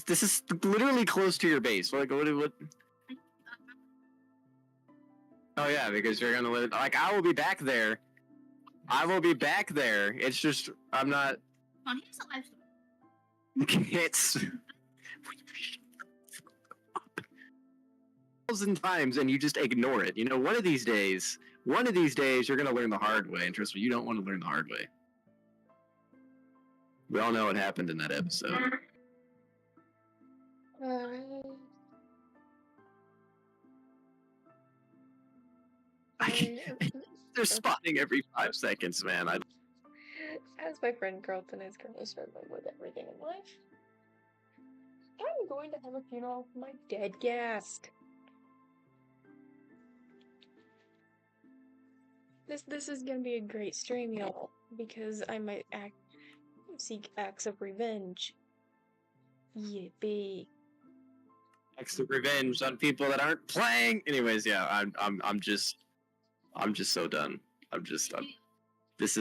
This is literally close to your base. What? Oh yeah, because you're gonna live. Like I will be back there. I will be back there. It's just I'm not. Come on, here's a live story. It's 1,000 times, and you just ignore it. You know, one of these days, you're gonna learn the hard way. And trust me, you don't want to learn the hard way. We all know what happened in that episode. They're spawning every 5 seconds, man. As my friend Carlton is currently struggling with everything in life, I'm going to have a funeral for my dead guest. This is gonna be a great stream, y'all, because I might seek acts of revenge. Yippee! Acts of revenge on people that aren't playing. Anyways, yeah, I'm just so done. This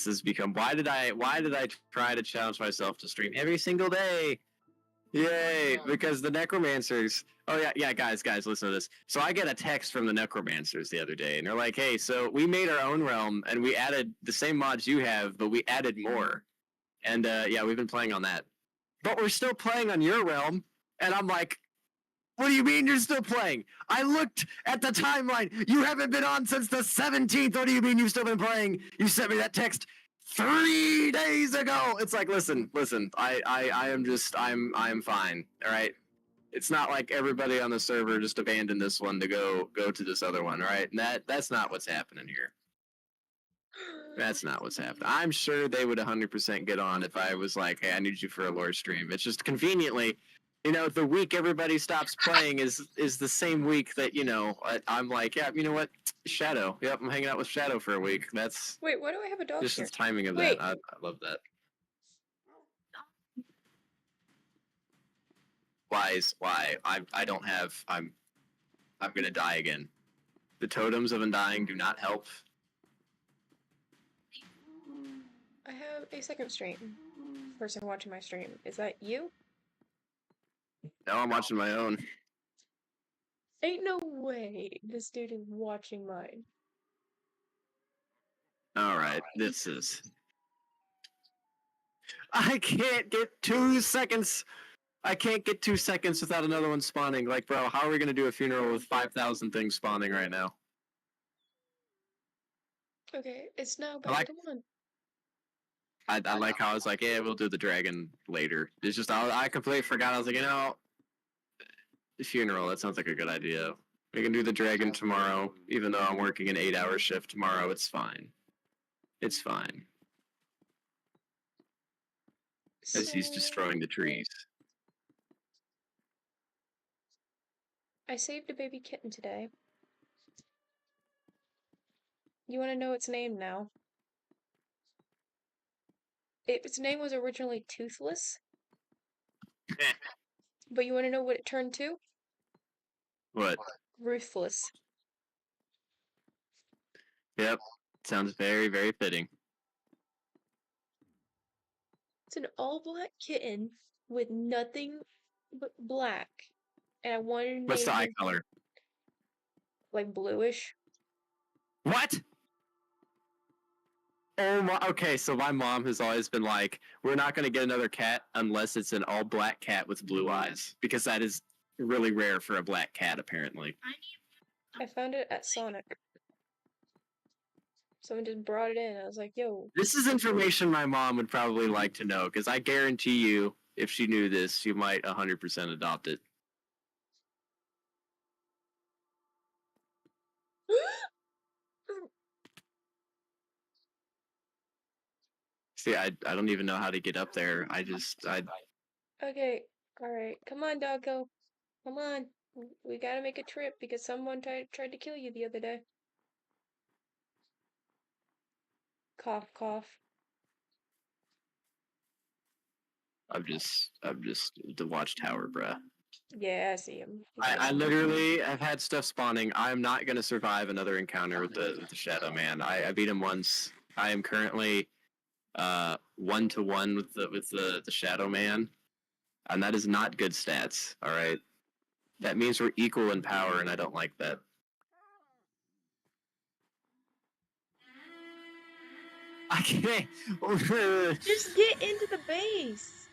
has become. Why did I try to challenge myself to stream every single day? Yay! Because the necromancers. Oh yeah, guys, listen to this. So I get a text from the necromancers the other day, and they're like, "Hey, so we made our own realm, and we added the same mods you have, but we added more." And yeah, we've been playing on that, but we're still playing on your realm. And I'm like, what do you mean you're still playing? I looked at the timeline. You haven't been on since the 17th. What do you mean you've still been playing? You sent me that text 3 days ago. It's like, listen. I'm fine. All right. It's not like everybody on the server just abandoned this one to go to this other one. All right. And that's not what's happening here. That's not what's happening. I'm sure they would 100% get on if I was like, hey, I need you for a lore stream. It's just conveniently, you know, the week everybody stops playing is the same week that, you know, I'm like, yeah, you know what? Shadow. Yep, I'm hanging out with Shadow for a week. That's... Wait, why do I have a dog just here? the timing of that. I love that. Why? I don't have... I'm gonna die again. The totems of undying do not help. I have a second stream. Person watching my stream. Is that you? No, I'm watching my own. Ain't no way this dude is watching mine. Alright, this is... I can't get 2 seconds! I can't get 2 seconds without another one spawning. Like, bro, how are we gonna do a funeral with 5,000 things spawning right now? Okay, it's now back to 1. I like how I was like, yeah, we'll do the dragon later. It's just, I completely forgot. I was like, you know, the funeral, that sounds like a good idea. We can do the dragon tomorrow, even though I'm working an 8-hour shift tomorrow. It's fine. It's fine. As he's destroying the trees. I saved a baby kitten today. You want to know its name now? Its name was originally Toothless. But you want to know what it turned to? What? Ruthless. Yep. Sounds very, very fitting. It's an all-black kitten with nothing but black. And I wanted to name What's the eye color? Like bluish. What? Oh my, okay, so my mom has always been like, we're not going to get another cat unless it's an all-black cat with blue eyes. Because that is really rare for a black cat, apparently. I found it at Sonic. Someone just brought it in. I was like, yo. This is information my mom would probably like to know, because I guarantee you, if she knew this, she might 100% adopt it. See, I don't even know how to get up there. Okay, alright. Come on, doggo. Come on. We gotta make a trip because someone tried to kill you the other day. Cough, cough. I'm just the watchtower, bruh. Yeah, I see him. I literally have had stuff spawning. I'm not gonna survive another encounter with the Shadow Man. I beat him once. I am currently 1-to-1 with the Shadow Man. and that is not good stats. All right, that means we're equal in power, and I don't like that. I can't. Just get into the base.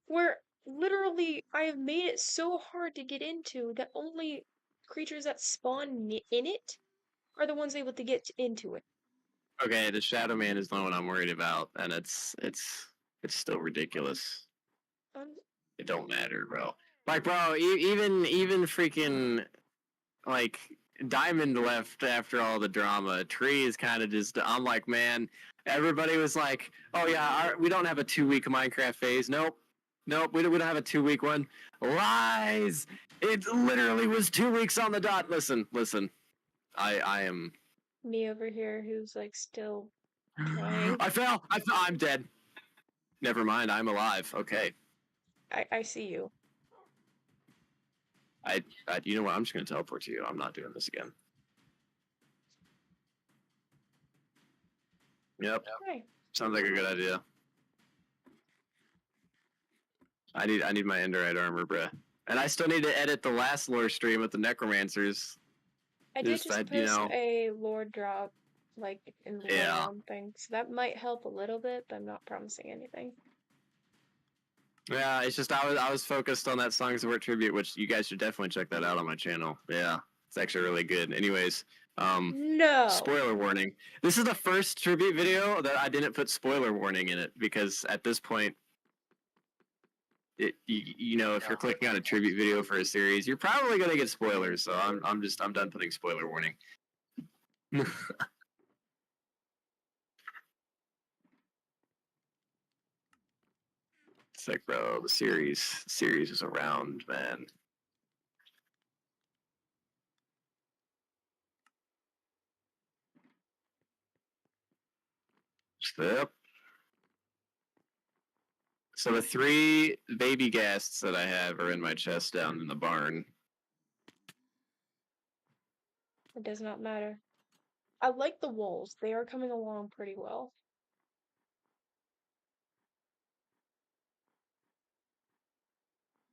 Where literally I have made it so hard to get into that only creatures that spawn in it are the ones able to get into it. Okay, the Shadow Man is the one I'm worried about, and it's still ridiculous. It don't matter, bro. Like, bro, even freaking like Diamond left after all the drama. Tree is kind of just. I'm like, man. Everybody was like, oh yeah, we don't have a 2-week Minecraft phase. Nope, we don't have a 2-week one. Lies. It literally was 2 weeks on the dot. Listen. I am. Me over here who's like still trying. I fell. I'm dead. Never mind. I'm alive. Okay. I see you. You know what? I'm just gonna teleport to you. I'm not doing this again. Yep. Hi. Sounds like a good idea. I need my Enderite armor, bruh. And I still need to edit the last lore stream with the Necromancers. I did just post you know. a lore drop, like, in the Yeah. realm thing, so that might help a little bit, but I'm not promising anything. Yeah, it's just I was focused on that Songs of War tribute, which you guys should definitely check that out on my channel. Yeah, it's actually really good. Anyways, No! spoiler warning. This is the first tribute video that I didn't put spoiler warning in it, because at this point, you know, if you're clicking on a tribute video for a series, you're probably gonna get spoilers. So I'm done putting spoiler warning. It's like, bro, the series is around, man. Yep. So the 3 baby ghasts that I have are in my chest down in the barn. It does not matter. I like the wolves. They are coming along pretty well.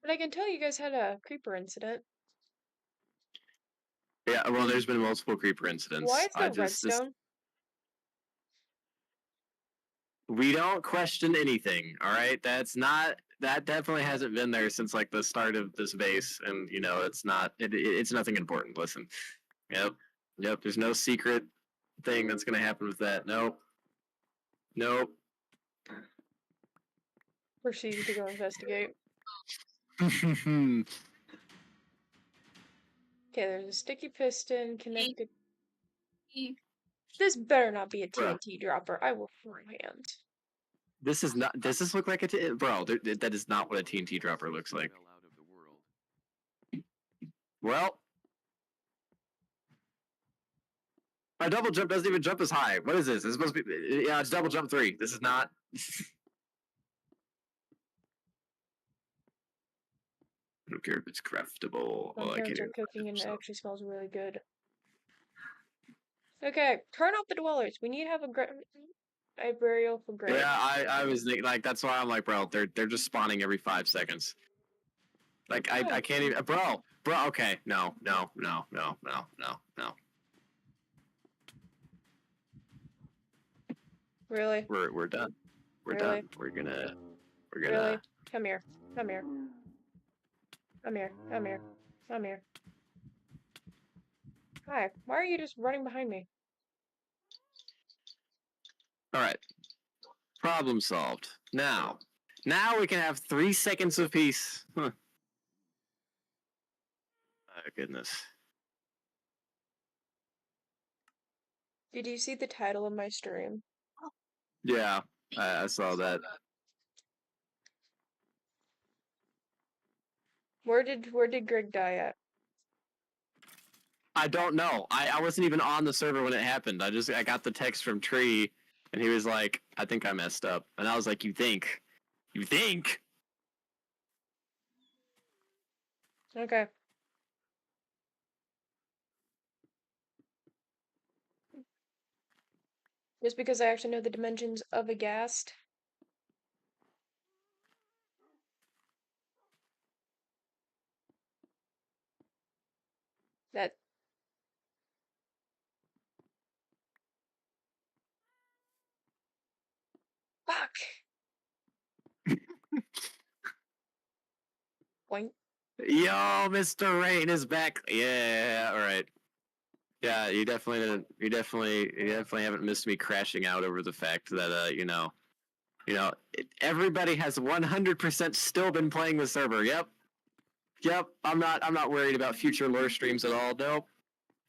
But I can tell you guys had a creeper incident. Yeah, well, there's been multiple creeper incidents. Why is there redstone? We don't question anything, all right? That definitely hasn't been there since like the start of this base, and you know, it's nothing important. Listen, yep. There's no secret thing that's gonna happen with that. Nope. Proceed to go investigate. Okay, Okay, there's a sticky piston connected. This better not be a TNT dropper. I will forehand. This is not. Does this look like a bro? That is not what a TNT dropper looks like. Well, my double jump doesn't even jump as high. What is this? It's supposed to be. Yeah, it's double jump 3. This is not. I don't care if it's craftable. My All I parents care are cooking and it so. actually smells really good. Okay, turn off the dwellers. We need to have a burial for Greg. Yeah, I was like, that's why I'm like, bro, they're just spawning every 5 seconds. Like I can't even, bro. Okay, no. Really? We're done. We're Really? done. We're gonna. Really? Come here. Come here. Come here. Come here. Come here. Hi. Why are you just running behind me? All right. Problem solved. Now we can have 3 seconds of peace. Huh. Oh, goodness. Did you see the title of my stream? Yeah, I saw that. Where did Greg die at? I don't know. I wasn't even on the server when it happened. I got the text from Tree, and he was like, "I think I messed up," and I was like, "You think? You think?" Okay. Just because I actually know the dimensions of a ghast. That. Fuck. Boink. Yo, Mr. Rain is back. Yeah, all right. Yeah, you definitely haven't missed me crashing out over the fact that everybody has 100% still been playing the server. Yep. I'm not worried about future lore streams at all. Nope.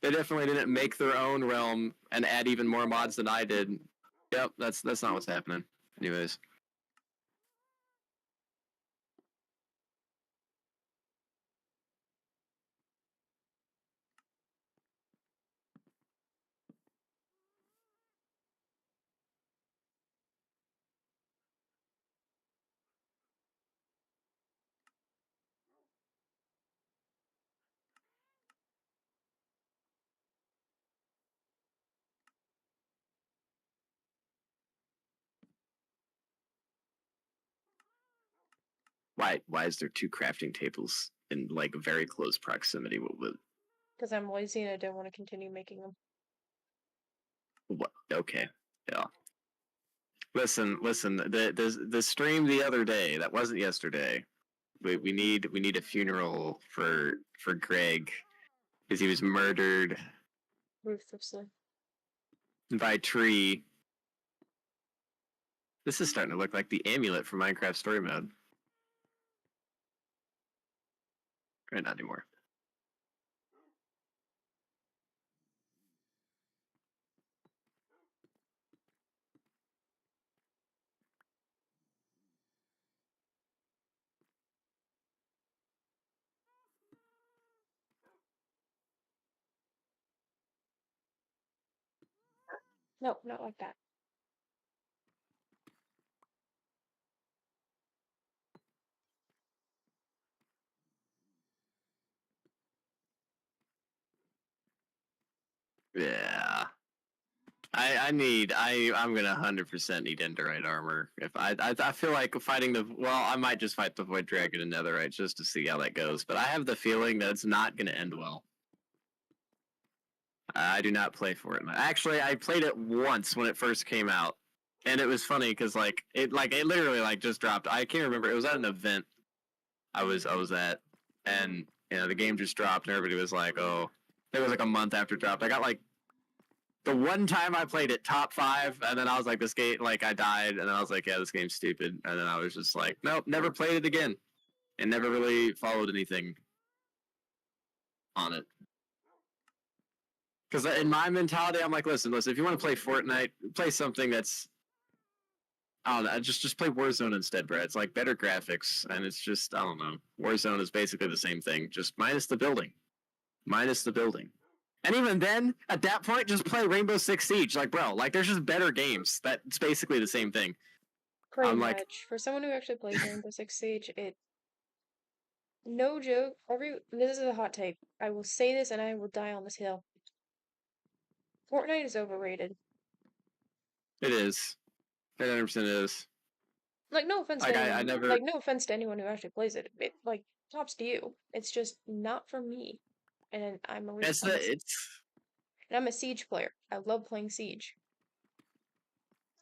They definitely didn't make their own realm and add even more mods than I did. Yep, that's not what's happening. Anyways. Why is there two crafting tables in like very close proximity? Because I'm lazy and I don't want to continue making them. What? Okay. Yeah. Listen. The stream the other day, that wasn't yesterday. We need a funeral for Greg because he was murdered Ruthlessly. by a tree. This is starting to look like the amulet from Minecraft Story Mode. Right, not anymore. No, not like that. Yeah. I'm gonna 100% need Enderite armor. If I feel like fighting I might just fight the Void Dragon and Netherite just to see how that goes. But I have the feeling that it's not gonna end well. I do not play Fortnite. Actually, I played it once when it first came out, and it was funny because it literally just dropped. I can't remember. It was at an event I was at, and the game just dropped, and everybody was like, "Oh." It was like a month after it dropped. I got the one time I played it, top 5, and then I was like, this game, I died, and then I was like, yeah, this game's stupid, and then I was just like, nope, never played it again, and never really followed anything on it. Because in my mentality, I'm like, listen, if you want to play Fortnite, play something that's, I don't know, just play Warzone instead, Brad. It's like better graphics, and it's just, I don't know. Warzone is basically the same thing, just minus the building. And even then, at that point, just play Rainbow Six Siege. Bro, there's just better games. That's basically the same thing. Pretty much. For someone who actually plays Rainbow Six Siege, no joke, this is a hot take. I will say this and I will die on this hill. Fortnite is overrated. It is. 100% is. No offense to anyone. No offense to anyone who actually plays it. Tops to you. It's just not for me. And I'm a Siege player. I love playing Siege.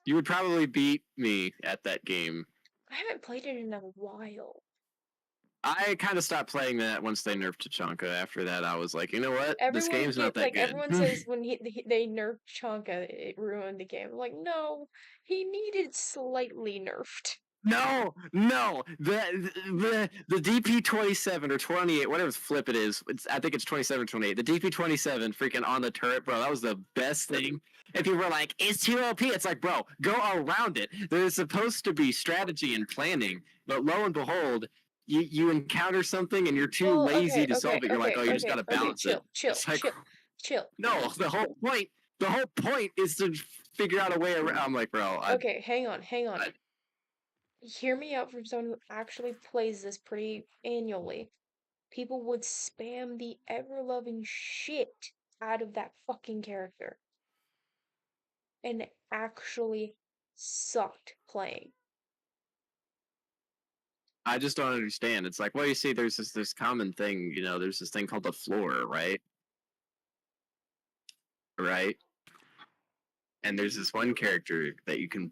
You would probably beat me at that game. I haven't played it in a while. I kind of stopped playing that once they nerfed Tachanka. After that, I was like, you know what? This game's not that good. Everyone says when they nerfed Tachanka, it ruined the game. I'm like, no, he needed slightly nerfed. No. The DP27 or 28, whatever flip it is. I think it's 27 or 28. The DP27 freaking on the turret, bro. That was the best thing. If you were like, it's too OP, it's like, bro, go around it. There's supposed to be strategy and planning, but lo and behold, you encounter something and you're too lazy to solve it. You're like, oh, you just gotta balance it. Chill. No, the whole point is to figure out a way around. I'm like, bro. Okay, hang on. Hear me out from someone who actually plays this pretty annually. People would spam the ever-loving shit out of that fucking character. And actually sucked playing. I just don't understand. It's like, well, you see, there's this common thing, there's this thing called the floor, right? right? And there's this one character that you can,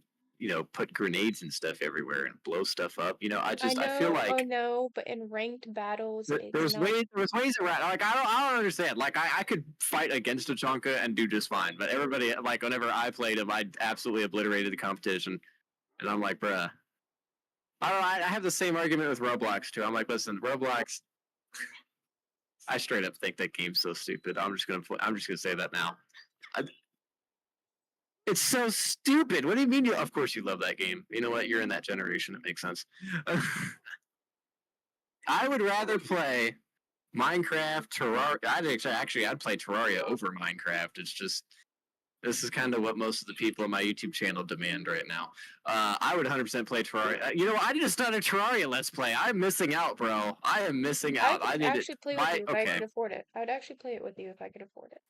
put grenades and stuff everywhere and blow stuff up. I feel I like know, but in ranked battles, there it's was not. ways around. Like I don't understand. Like I could fight against Tachanka and do just fine, but everybody like whenever I played him, I absolutely obliterated the competition, and I'm like, bruh. I don't know. I have the same argument with Roblox too. I'm like, listen, Roblox. I straight up think that game's so stupid. I'm just gonna say that now. It's so stupid. What do you mean? Of course you love that game. You know what? You're in that generation. It makes sense. I would rather play Minecraft, Terraria. I'd play Terraria over Minecraft. It's just this is kind of what most of the people on my YouTube channel demand right now. I would 100% play Terraria. I need to start a Terraria Let's Play. I'm missing out, bro. I am missing out. I I could need actually play with you if I okay. could afford it. I would actually play it with you if I could afford it.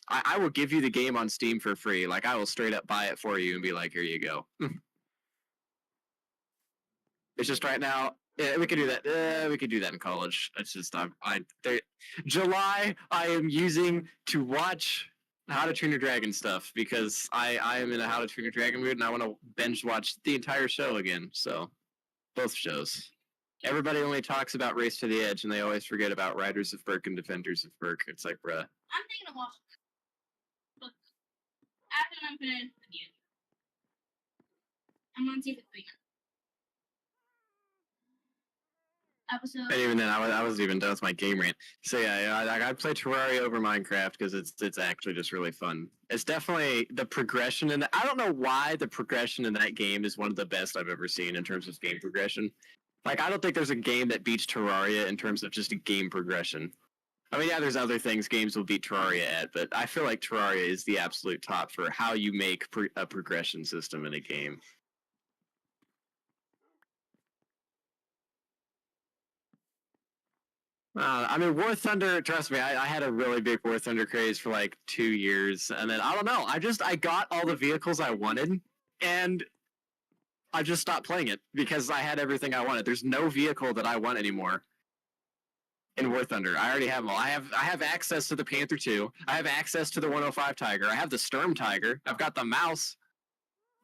I will give you the game on Steam for free. Like I will straight up buy it for you and be like, here you go. It's just right now. Yeah, we could do that. We could do that in college. It's just July. I am using to watch How to Train Your Dragon stuff because I am in a How to Train Your Dragon mood and I want to binge watch the entire show again. So both shows. Everybody only talks about Race to the Edge and they always forget about Riders of Berk and Defenders of Berk. It's like, bruh. I'm thinking of watching. But after I'm finished with you, I'm on season 3 now. Episode. And even then, I wasn't even done with my game rant. So yeah, I play Terraria over Minecraft because it's actually just really fun. It's definitely the progression in I don't know why the progression in that game is one of the best I've ever seen in terms of game progression. Like I don't think there's a game that beats Terraria in terms of just a game progression. I mean, yeah, there's other things games will beat Terraria at, but I feel like Terraria is the absolute top for how you make a progression system in a game. I mean, War Thunder. Trust me, I had a really big War Thunder craze for like 2 years, and then I don't know. I got all the vehicles I wanted, and I just stopped playing it because I had everything I wanted. There's no vehicle that I want anymore in War Thunder. I already have them all. I have access to the Panther 2. I have access to the 105 Tiger. I have the Sturm Tiger. I've got the Mouse.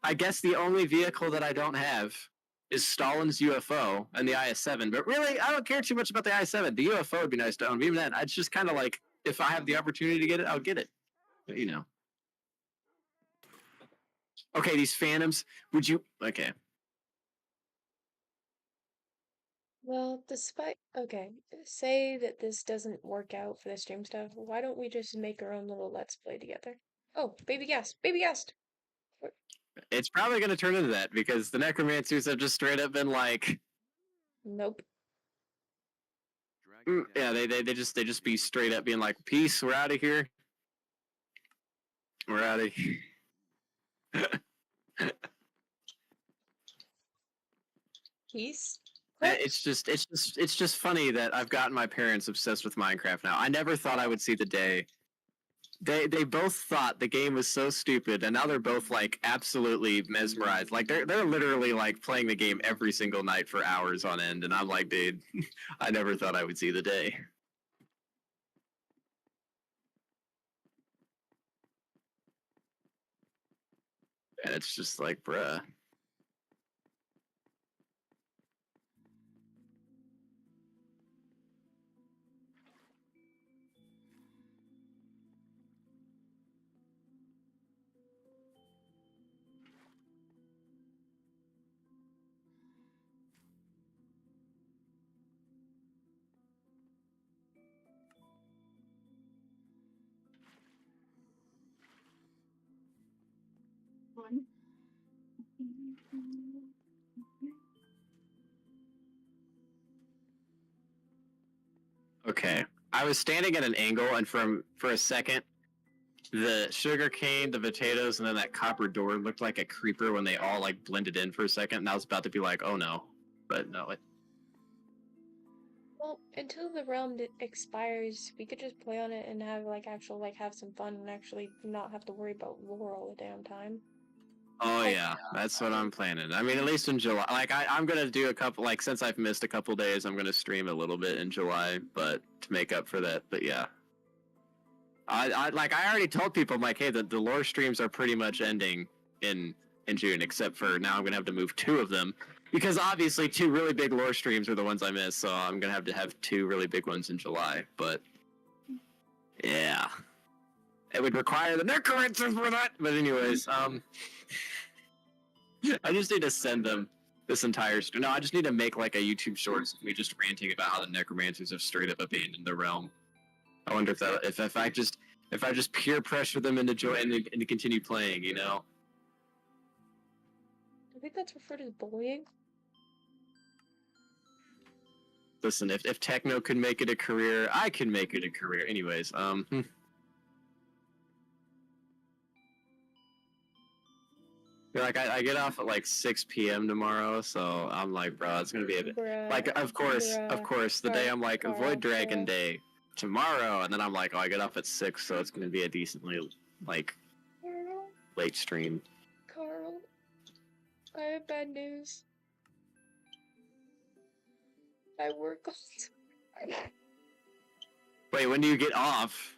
I guess the only vehicle that I don't have is Stalin's UFO and the IS-7. But really, I don't care too much about the IS-7. The UFO would be nice to own. Even then, it's just kind of like, if I have the opportunity to get it, I'll get it. But, Okay, these Phantoms, would you... Okay. Well, say that this doesn't work out for the stream stuff, why don't we just make our own little Let's Play together? Oh, baby guest! Baby guest! It's probably going to turn into that, because the Necromancers have just straight up been like... Nope. Yeah, they just be straight up being like, peace, we're out of here. We're out of here. Peace? It's just funny that I've gotten my parents obsessed with Minecraft now. I never thought I would see the day. They both thought the game was so stupid, and now they're both like absolutely mesmerized. Like they're literally like playing the game every single night for hours on end, and I'm like, dude, I never thought I would see the day. And it's just like, bruh. One. Okay. I was standing at an angle, and for a second, the sugar cane, the potatoes, and then that copper door looked like a creeper when they all like blended in for a second, and I was about to be like, oh no. But no, Well, until the realm expires, we could just play on it and have have some fun and actually not have to worry about lore all the damn time. Oh yeah, that's what I'm planning. I mean, at least in July. Like I'm gonna do a couple. Like since I've missed a couple days, I'm gonna stream a little bit in July, but to make up for that. But yeah, I already told people, I'm like, hey, the lore streams are pretty much ending in June, except for now I'm gonna have to move 2 of them because obviously 2 really big lore streams are the ones I miss, so I'm gonna have to have 2 really big ones in July. But yeah, it would require the necromancers for that. But anyways, I just need to send them this entire. No, I just need to make like a YouTube shorts. Me just ranting about how the necromancers have straight up abandoned the realm. I wonder if I just peer pressure them into joining and to continue playing, you know. I think that's referred as bullying. Listen, if techno could make it a career, I can make it a career. Anyways, like I get off at like 6 p.m. tomorrow, so I'm like, bro, it's gonna be a bit. Like, of course, the day I'm like Void Dragon Day tomorrow, and then I'm like, oh, I get off at 6, so it's gonna be a decently like late stream. Carl, I have bad news. I work all time. Wait, when do you get off?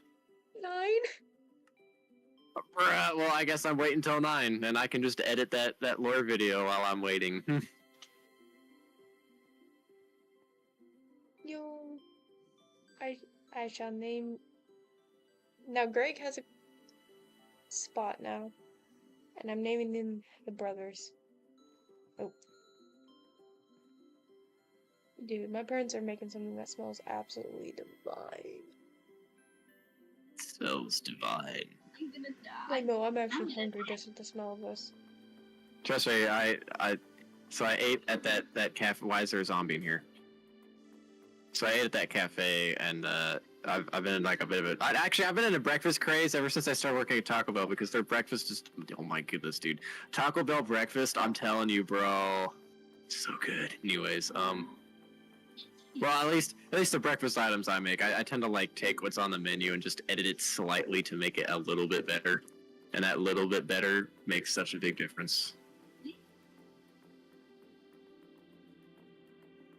9? Bruh, well, I guess I'm waiting until 9, and I can just edit that lore video while I'm waiting. Yo, I shall name. Now Greg has a spot now, and I'm naming them the brothers. Oh, dude, my parents are making something that smells absolutely divine. Smells divine. I'm gonna die. I know, I'm actually hungry just with the smell of this. Trust me, I ate at that cafe. Why is there a zombie in here? So I ate at that cafe, and I've been in like a bit of a. I've been in a breakfast craze ever since I started working at Taco Bell because their breakfast is. Oh my goodness, dude! Taco Bell breakfast, I'm telling you, bro, so good. Anyways, well, at least the breakfast items I make, I tend to like take what's on the menu and just edit it slightly to make it a little bit better, and that little bit better makes such a big difference.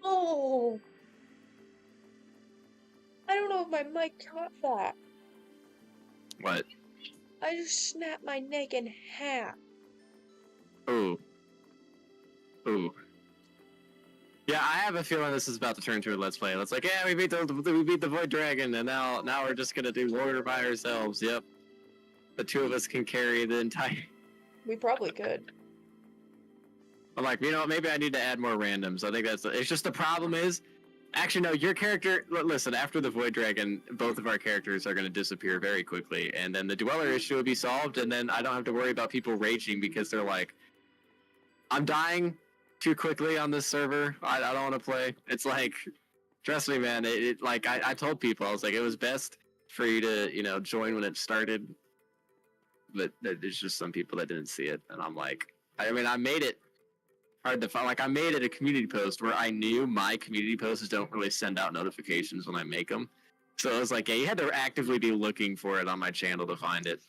Oh! I don't know if my mic caught that. What? I just snapped my neck in half. Ooh. Ooh. Yeah, I have a feeling this is about to turn into a let's play. It's like, yeah, we beat the Void Dragon, and now we're just gonna do Warrior by ourselves. Yep. The 2 of us can carry the entire. We probably could. I'm like, you know what? Maybe I need to add more randoms. I think it's just the problem is. Actually, no, your character. Listen, after the Void Dragon, both of our characters are going to disappear very quickly, and then the Dweller issue will be solved, and then I don't have to worry about people raging because they're like, I'm dying too quickly on this server. I don't want to play. It's like, trust me, man. It like I told people, I was like, it was best for you to join when it started, but there's just some people that didn't see it, and I'm like, I mean, I made it hard to find. Like, I made it a community post where I knew my community posts don't really send out notifications when I make them. So it was like, yeah, you had to actively be looking for it on my channel to find it.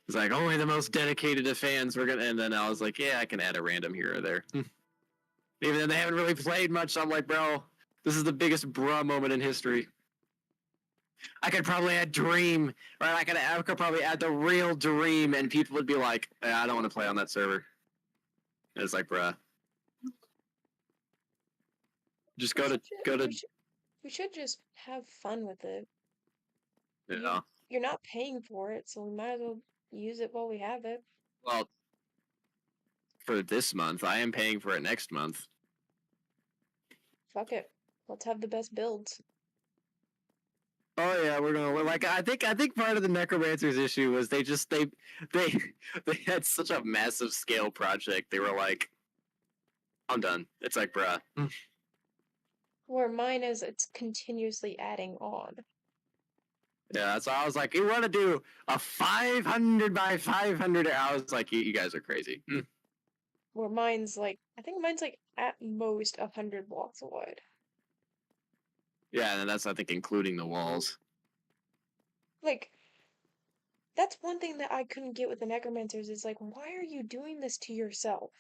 It's like, only the most dedicated to fans and then I was like, yeah, I can add a random here or there. Even though they haven't really played much, I'm like, bro, this is the biggest bruh moment in history. I could probably add Dream, right? I could probably add the real Dream, and people would be like, I don't want to play on that server. And it's like, bruh. Just go to. We should just have fun with it. Yeah. You're not paying for it, so we might as well use it while we have it. Well, for this month, I am paying for it next month. Fuck it. Let's have the best builds. Oh yeah, we're gonna like. I think part of the Necromancers issue was they had such a massive scale project. They were like, I'm done. It's like, bruh. Where mine is, it's continuously adding on. Yeah, so I was like, you want to do a 500 by 500? I was like, you guys are crazy. Where mine's like, I think mine's like at most 100 blocks wide. Yeah, and that's, I think, including the walls. Like, that's one thing that I couldn't get with the Necromancers is like, why are you doing this to yourself?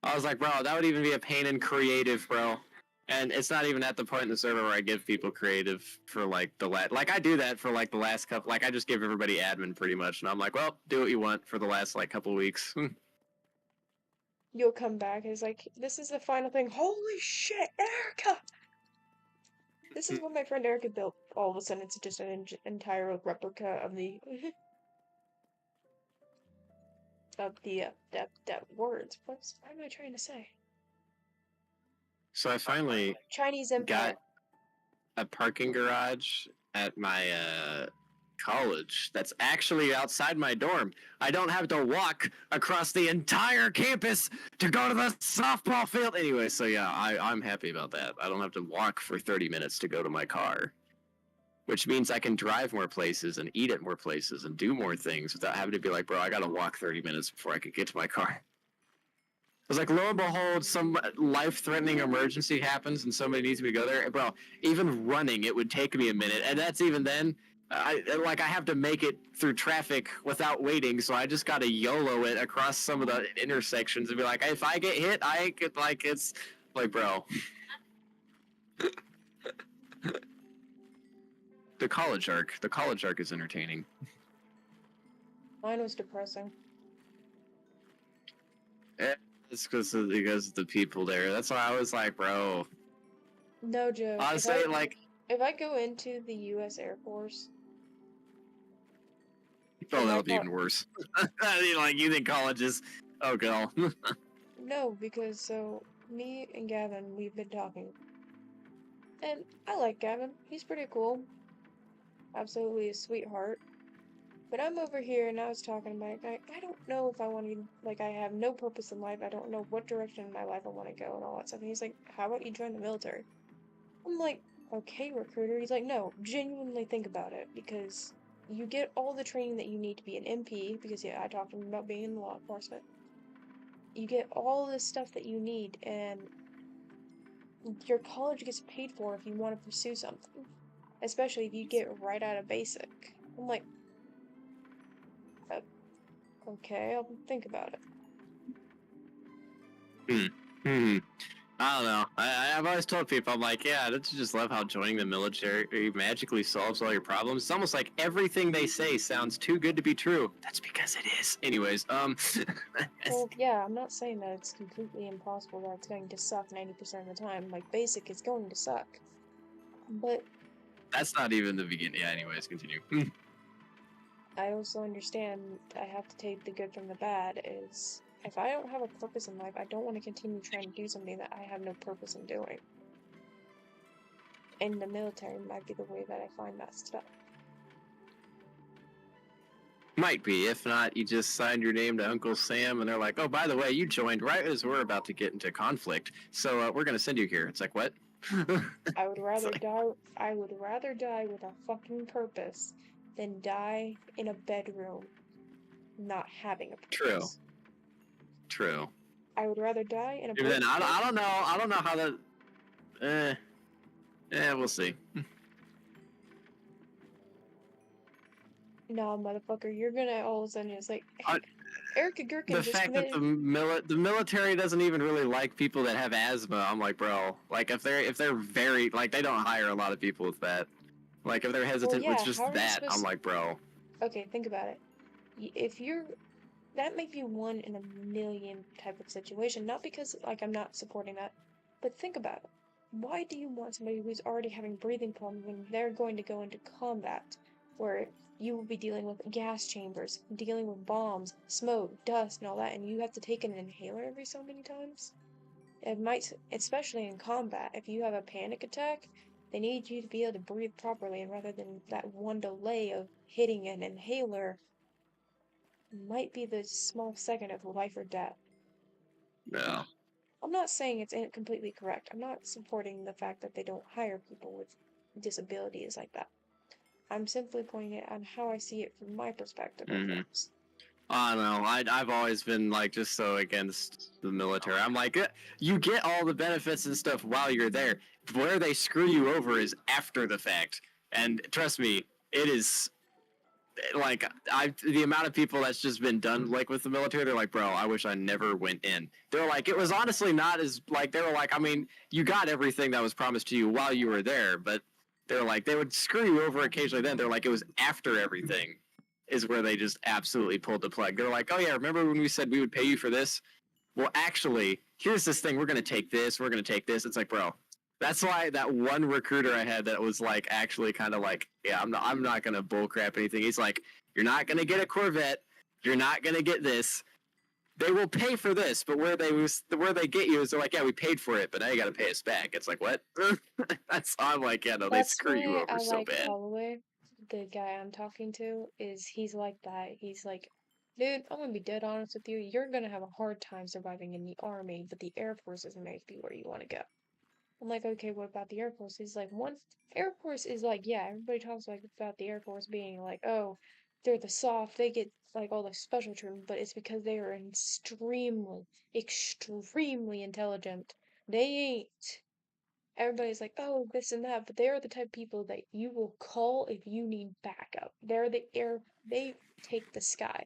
I was like, bro, that would even be a pain in creative, bro. And it's not even at the point in the server where I give people creative for like the last. Like I do that for like the last couple. Like I just give everybody admin pretty much, and I'm like, well, do what you want for the last like couple weeks. You'll come back and it's like, this is the final thing. Holy shit, Erica! This is what my friend Erica built. All of a sudden, it's just an entire replica of the that words. What am I trying to say? So I finally Chinese Empire. got a parking garage at my college that's actually outside my dorm. I don't have to walk across the entire campus to go to the softball field. Anyway, so yeah, I'm happy about that. I don't have to walk for 30 minutes to go to my car, which means I can drive more places and eat at more places and do more things without having to be like, bro, I gotta walk 30 minutes before I could get to my car. It's like, lo and behold, some life-threatening emergency happens and somebody needs me to go there. Bro, even running, it would take me a minute, and that's even then. I have to make it through traffic without waiting, so I just gotta YOLO it across some of the intersections and be like, if I get hit, I get like it's like, bro. The college arc is entertaining. Mine was depressing. It's because of the people there. That's why I was like, bro. No joke. Honestly, like, if I go into the U.S. Air Force. oh, that'll be even worse. I mean, like, you think college is, oh, girl. No, because so me and Gavin, we've been talking, and I like Gavin. He's pretty cool. Absolutely a sweetheart. But I'm over here and I was talking about, I don't know if I want to, like, I have no purpose in life. I don't know what direction in my life I want to go and all that stuff. And he's like, how about you join the military? I'm like, okay, recruiter. He's like, no, genuinely think about it, because you get all the training that you need to be an MP, because yeah, I talked to him about being in law enforcement. You get all this stuff that you need, and your college gets paid for if you want to pursue something, especially if you get right out of basic. I'm like, okay, I'll think about it. I don't know. I've always told people, I'm like, yeah, don't you just love how joining the military magically solves all your problems? It's almost like everything they say sounds too good to be true. That's because it is. Anyways, Well, yeah, I'm not saying that it's completely impossible that it's going to suck 90% of the time. Like, basic is going to suck. But that's not even the beginning. Yeah, anyways, continue. I also understand I have to take the good from the bad. Is if I don't have a purpose in life, I don't want to continue trying to do something that I have no purpose in doing. And the military might be the way that I find that stuff. Might be. If not, you just signed your name to Uncle Sam, and they're like, "Oh, by the way, you joined right as we're about to get into conflict, so we're gonna send you here." It's like, what? I would rather die. I would rather die with a fucking purpose than die in a bedroom, not having a purpose. True. I would rather die in a. Even then, I don't know. I don't know how that. We'll see. No, motherfucker, you're gonna all of a sudden it's like, hey, Erica Gherkin The just fact that committed. the military doesn't even really like people that have asthma, I'm like, bro, like if they're very like they don't hire a lot of people with that. Like if they're hesitant Well, yeah, with just how are you that, supposed I'm to- like, bro. Okay, think about it. If you're, that might be one in a million type of situation. Not because like I'm not supporting that, but think about it. Why do you want somebody who's already having breathing problems when they're going to go into combat, where you will be dealing with gas chambers, dealing with bombs, smoke, dust, and all that, and you have to take an inhaler every so many times? It might, especially in combat, if you have a panic attack, they need you to be able to breathe properly, and rather than that one delay of hitting an inhaler, might be the small second of life or death. No. I'm not saying it's completely correct. I'm not supporting the fact that they don't hire people with disabilities like that. I'm simply pointing it on how I see it from my perspective of things. I don't know. I've always been like just so against the military. I'm like, you get all the benefits and stuff while you're there. Where they screw you over is after the fact. And trust me, it is like the amount of people that's just been done like with the military, they're like, bro, I wish I never went in. They're like, it was honestly not as like they were like, I mean, you got everything that was promised to you while you were there, but they're like they would screw you over occasionally. Then they're like, it was after everything is where they just absolutely pulled the plug. They're like, oh yeah, remember when we said we would pay you for this? Well, actually, here's this thing. We're gonna take this. We're gonna take this. It's like, bro, that's why that one recruiter I had that was like actually kind of like, yeah, I'm not gonna bullcrap anything. He's like, you're not gonna get a Corvette. You're not gonna get this. They will pay for this, but where they get you is they're like, yeah, we paid for it, but now you got to pay us back. It's like what? That's I'm like, yeah, no, they That's screw you why over I so like bad. Holloway, the guy I'm talking to, is he's like that. He's like, dude, I'm gonna be dead honest with you. You're gonna have a hard time surviving in the army, but the Air Force is maybe where you want to go. I'm like, okay, what about the Air Force? He's like, one Air Force is like, yeah, everybody talks like about the Air Force being like, oh, they're the soft, they get like all the special treatment, but it's because they are extremely, extremely intelligent. They ain't. Everybody's like, oh, this and that, but they are the type of people that you will call if you need backup. They're the air, they take the sky.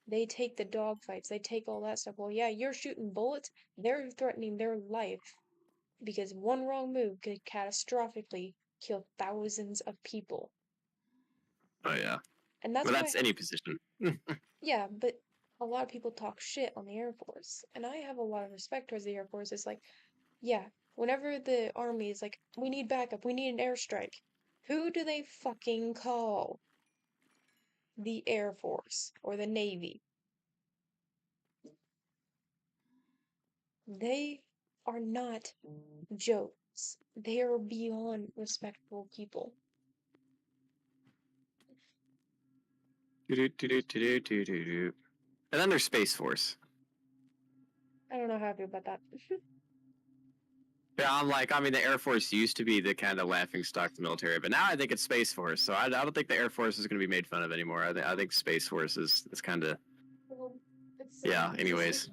They take the dogfights. They take all that stuff. Well, yeah, you're shooting bullets. They're threatening their life because one wrong move could catastrophically kill thousands of people. Oh yeah, And that's but why, that's any position. yeah, but a lot of people talk shit on the Air Force. And I have a lot of respect towards the Air Force. It's like, yeah, whenever the army is like, we need backup, we need an airstrike, who do they fucking call? The Air Force or the Navy. They are not jokes. They are beyond respectable people. And then there's Space Force. I don't know how I feel about that. Yeah, I'm like, I mean, the Air Force used to be the kind of laughing stock of the military, but now I think it's Space Force. So I don't think the Air Force is going to be made fun of anymore. I think Space Force is kind of Well, it's yeah. sad because Anyways,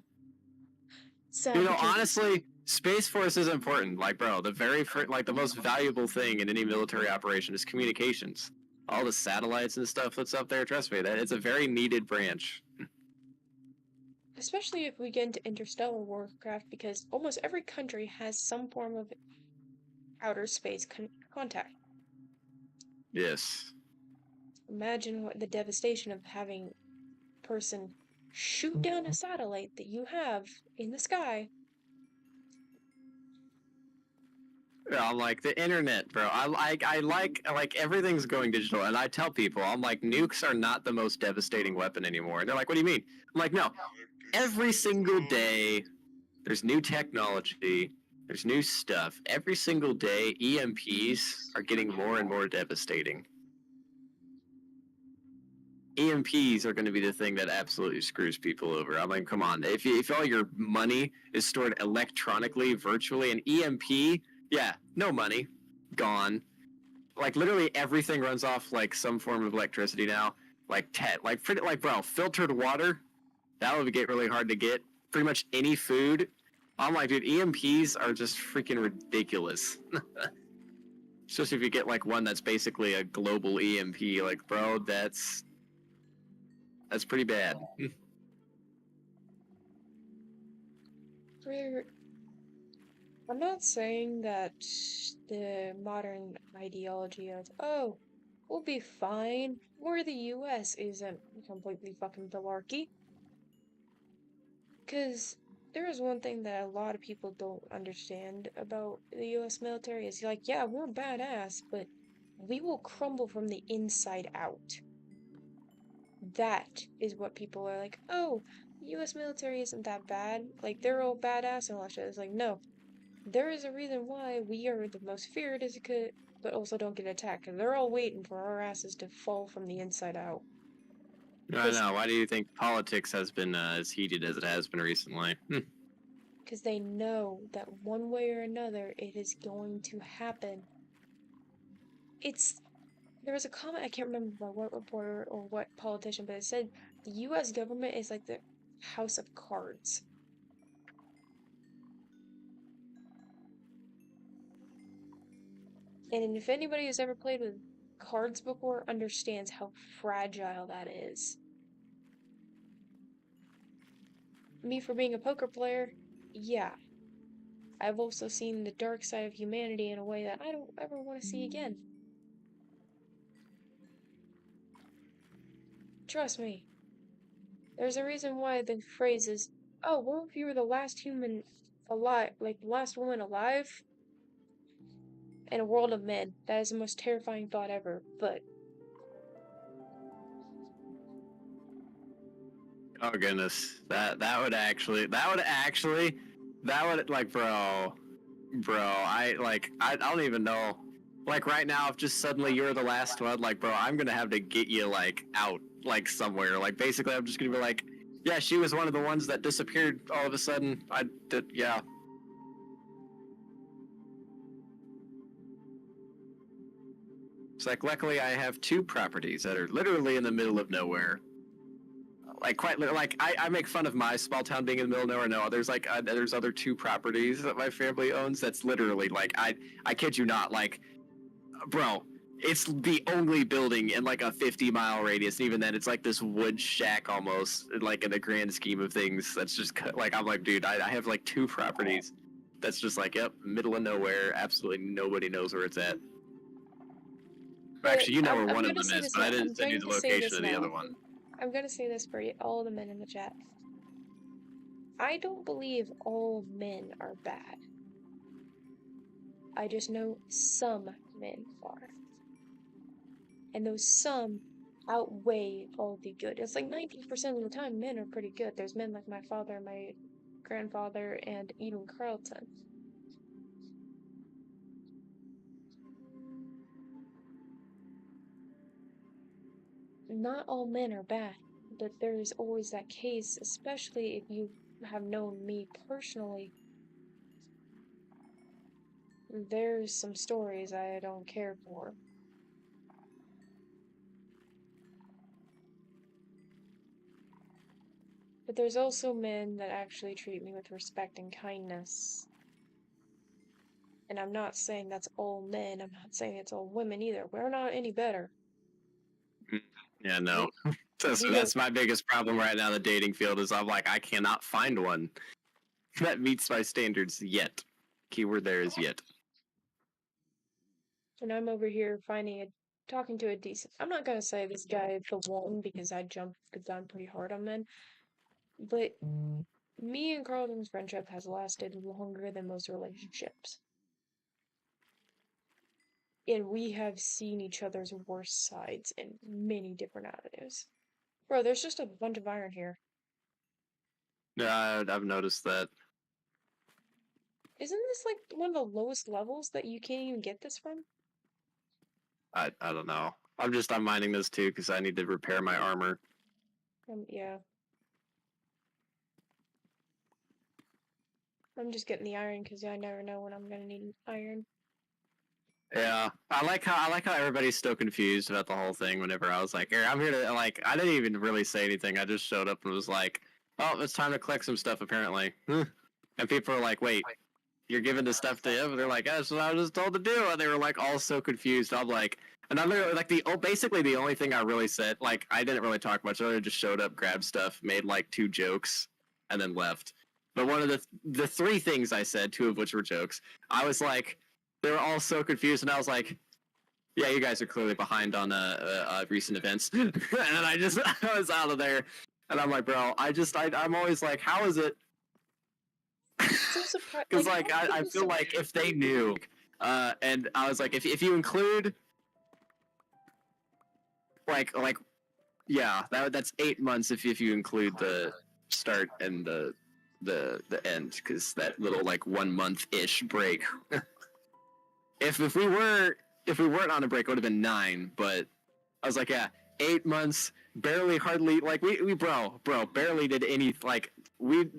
sad because honestly, Space Force is important. Like, bro, the very first, like the most valuable thing in any military operation is communications. All the satellites and stuff that's up there. Trust me, that it's a very needed branch. especially if we get into interstellar warcraft, because almost every country has some form of outer space contact. Yes. Imagine what the devastation of having a person shoot down a satellite that you have in the sky. Yeah, I'm like the internet, bro. I like everything's going digital, and I tell people, I'm like, nukes are not the most devastating weapon anymore. And they're like, what do you mean? I'm like, no. Every single day, there's new technology, there's new stuff. Every single day, EMPs are getting more and more devastating. EMPs are going to be the thing that absolutely screws people over. I'm like, come on. If all your money is stored electronically, virtually, an EMP, yeah, no money, gone. Like literally everything runs off like some form of electricity now. Like pretty like bro, filtered water, that would get really hard to get. Pretty much any food. I'm like, dude, EMPs are just freaking ridiculous. Especially if you get like one that's basically a global EMP. Like, bro, that's pretty bad. I'm not saying that the modern ideology of, oh, we'll be fine, we're the US isn't completely fucking malarkey. Because there is one thing that a lot of people don't understand about the US military is like, yeah, we're badass, but we will crumble from the inside out. That is what people are like, oh, the US military isn't that bad. Like, they're all badass and all that shit. It's like, no. There is a reason why we are the most feared as a kid, but also don't get attacked. And they're all waiting for our asses to fall from the inside out. I know. Why do you think politics has been as heated as it has been recently? Because they know that one way or another it is going to happen. There was a comment, I can't remember by what reporter or what politician, but it said the US government is like the house of cards. And if anybody has ever played with cards before understands how fragile that is. Me, for being a poker player, yeah. I've also seen the dark side of humanity in a way that I don't ever want to see again. Trust me. There's a reason why the phrase is, oh, what if you were the last human alive, like the last woman alive in a world of men? That is the most terrifying thought ever, but Oh goodness, that would like, bro, I don't even know. Like right now, if just suddenly you're the last one, like bro, I'm gonna have to get you like out like somewhere. Like basically, I'm just gonna be like, yeah, she was one of the ones that disappeared all of a sudden. I did, yeah. It's like luckily I have two properties that are literally in the middle of nowhere. Like quite like I make fun of my small town being in the middle of nowhere. No, there's like there's other two properties that my family owns. That's literally like I kid you not, like bro, it's the only building in like a 50-mile radius. And even then, it's like this wood shack almost. Like in the grand scheme of things, that's just like I'm like, dude, I have like two properties. That's just like, yep, middle of nowhere. Absolutely nobody knows where it's at. Actually, you know where one of them is, but I didn't send you the location of the other one. I'm gonna say this for all the men in the chat. I don't believe all men are bad. I just know some men are. And those some outweigh all the good. It's like 90% of the time men are pretty good. There's men like my father, my grandfather, and even Carlton. Not all men are bad, but there's always that case, especially if you have known me personally. There's some stories I don't care for. But there's also men that actually treat me with respect and kindness. And I'm not saying that's all men, I'm not saying it's all women either. We're not any better. Yeah, no. That's my biggest problem right now in the dating field is I'm like, I cannot find one that meets my standards yet. Keyword there is yet. And I'm over here talking to a decent. I'm not gonna say this guy is the one because I jumped the gun pretty hard on men. But me and Carlton's friendship has lasted longer than most relationships. And we have seen each other's worst sides in many different avenues. Bro, there's just a bunch of iron here. Yeah, I've noticed that. Isn't this like one of the lowest levels that you can't even get this from? I don't know. I'm mining this too because I need to repair my armor. Yeah. I'm just getting the iron because I never know when I'm gonna need iron. Yeah, I like how everybody's still confused about the whole thing. Whenever I was like, "Here, I'm here to like," I didn't even really say anything. I just showed up and was like, "Oh, it's time to collect some stuff." Apparently, and people are like, "Wait, you're giving this stuff to him?" And they're like, "That's what I was told to do." And they were like all so confused. I'm like, and I literally like basically the only thing I really said, like I didn't really talk much. I just showed up, grabbed stuff, made like 2 jokes, and then left. But one of the 3 things I said, 2 of which were jokes, I was like, they were all so confused, and I was like, "Yeah, you guys are clearly behind on recent events." And I was out of there, and I'm like, "Bro, I'm always like, how is it?" Because like I feel like if they knew, and I was like, if you include like yeah, that's 8 months if you include the start and the end, because that little like 1 month ish break. if we weren't on a break, it would have been 9. But I was like, yeah, 8 months, barely, hardly like we bro barely did any like we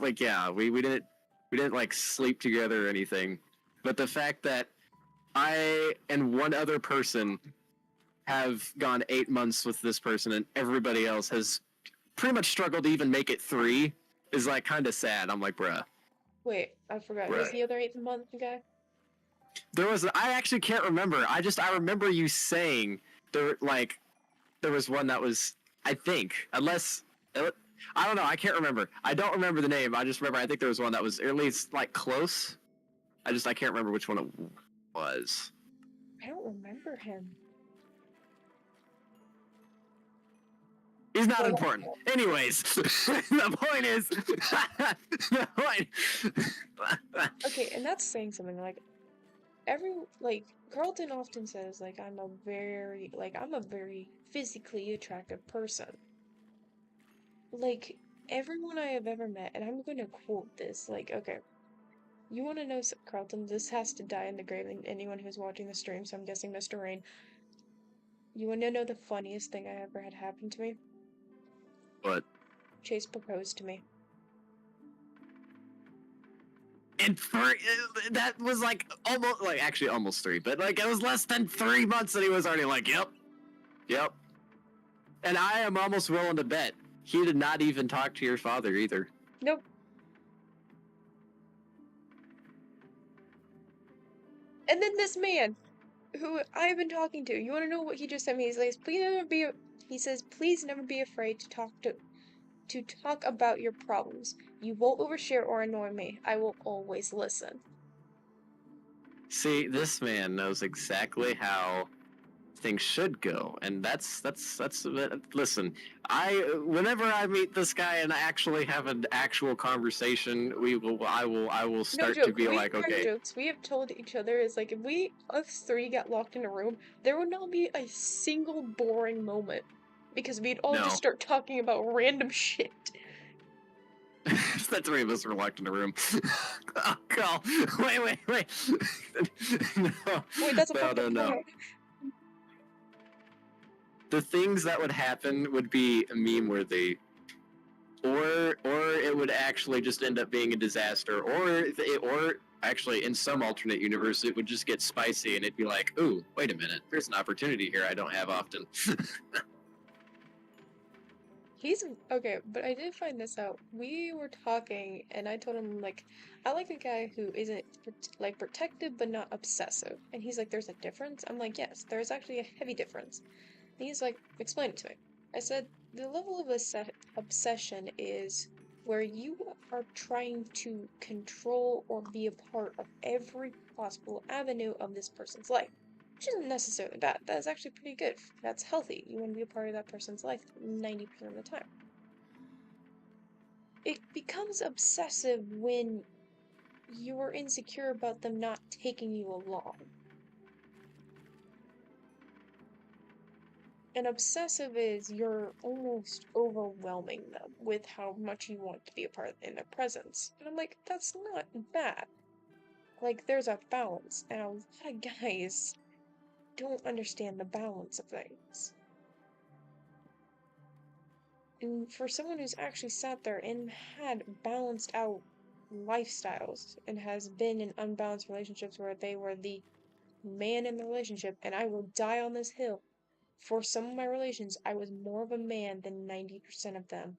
like yeah we didn't like sleep together or anything. But the fact that I and one other person have gone 8 months with this person and everybody else has pretty much struggled to even make it 3 is like kind of sad. I'm like, bruh. Wait, I forgot. Who's the other 8th month guy? There was. I actually can't remember. I remember you saying there was one that was. I think unless I don't know. I can't remember. I don't remember the name. I just remember. I think there was one that was at least like close. I can't remember which one it was. I don't remember him. He's not Well, important. Anyways, the point is, the point. okay, and that's saying something. Like Carlton often says I'm a very physically attractive person. Like everyone I have ever met, and I'm going to quote this. Okay, you want to know, Carlton? This has to die in the grave. And anyone who's watching the stream, so I'm guessing Mr. Rain. You want to know the funniest thing I ever had happen to me? What? Chase proposed to me. And that was almost 3, but it was less than 3 months that he was already like, yep. And I am almost willing to bet he did not even talk to your father either. Nope. And then this man, who I've been talking to, you want to know what he just sent me? He says, please never be afraid to talk about your problems. You won't overshare or annoy me. I will always listen. See, this man knows exactly how things should go, and that's listen. Whenever I meet this guy and actually have an actual conversation, I will start to be like, okay. Jokes we have told each other is if us three got locked in a room, there would not be a single boring moment because we'd all just start talking about random shit. The 3 of us were locked in a room. Oh, God. Wait. No. Wait, that's a no. The things that would happen would be meme worthy, or it would actually just end up being a disaster, or actually in some alternate universe it would just get spicy and it'd be like, ooh, wait a minute, there's an opportunity here I don't have often. Okay, but I did find this out. We were talking, and I told him, I like a guy who isn't, protective but not obsessive. And he's like, there's a difference? I'm like, yes, there's actually a heavy difference. And he's like, explain it to me. I said, the level of obsession is where you are trying to control or be a part of every possible avenue of this person's life. Which isn't necessarily bad. That is actually pretty good. That's healthy. You want to be a part of that person's life 90% of the time. It becomes obsessive when you're insecure about them not taking you along. And obsessive is you're almost overwhelming them with how much you want to be a part in their presence. And I'm like, that's not bad. There's a balance. And a lot of guys don't understand the balance of things. And for someone who's actually sat there and had balanced out lifestyles and has been in unbalanced relationships where they were the man in the relationship, and I will die on this hill, for some of my relations, I was more of a man than 90% of them.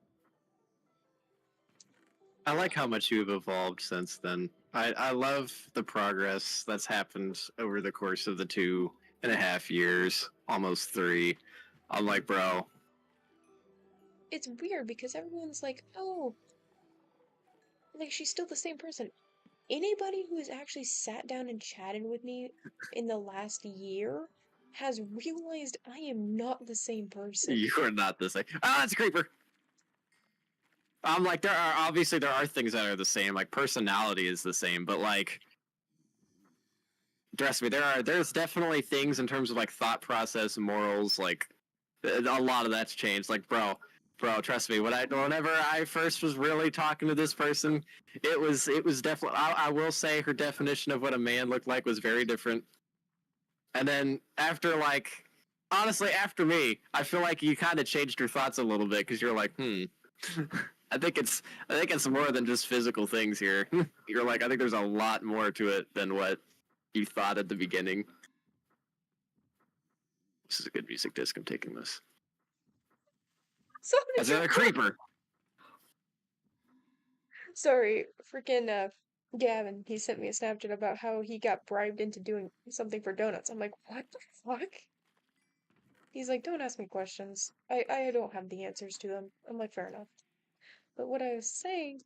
I like how much you've evolved since then. I love the progress that's happened over the course of the 2.5 years, almost 3. I'm like, bro. It's weird because everyone's like, oh, she's still the same person. Anybody who has actually sat down and chatted with me in the last year has realized I am not the same person. You are not the same. Ah, it's a creeper. I'm like, there are things that are the same. Like, personality is the same, but trust me, there's definitely things in terms of thought process, morals. A lot of that's changed. Bro, trust me. Whenever I first was really talking to this person, it was definitely. I will say her definition of what a man looked like was very different. And then after honestly, after me, I feel like you kind of changed your thoughts a little bit because you're like, I think it's more than just physical things here. You're like, I think there's a lot more to it than what you thought at the beginning. This is a good music disc. I'm taking this. That's a creeper. Sorry, freaking Gavin, he sent me a Snapchat about how he got bribed into doing something for donuts. I'm like, what the fuck? He's like, don't ask me questions. I don't have the answers to them. I'm like, fair enough. But what I was saying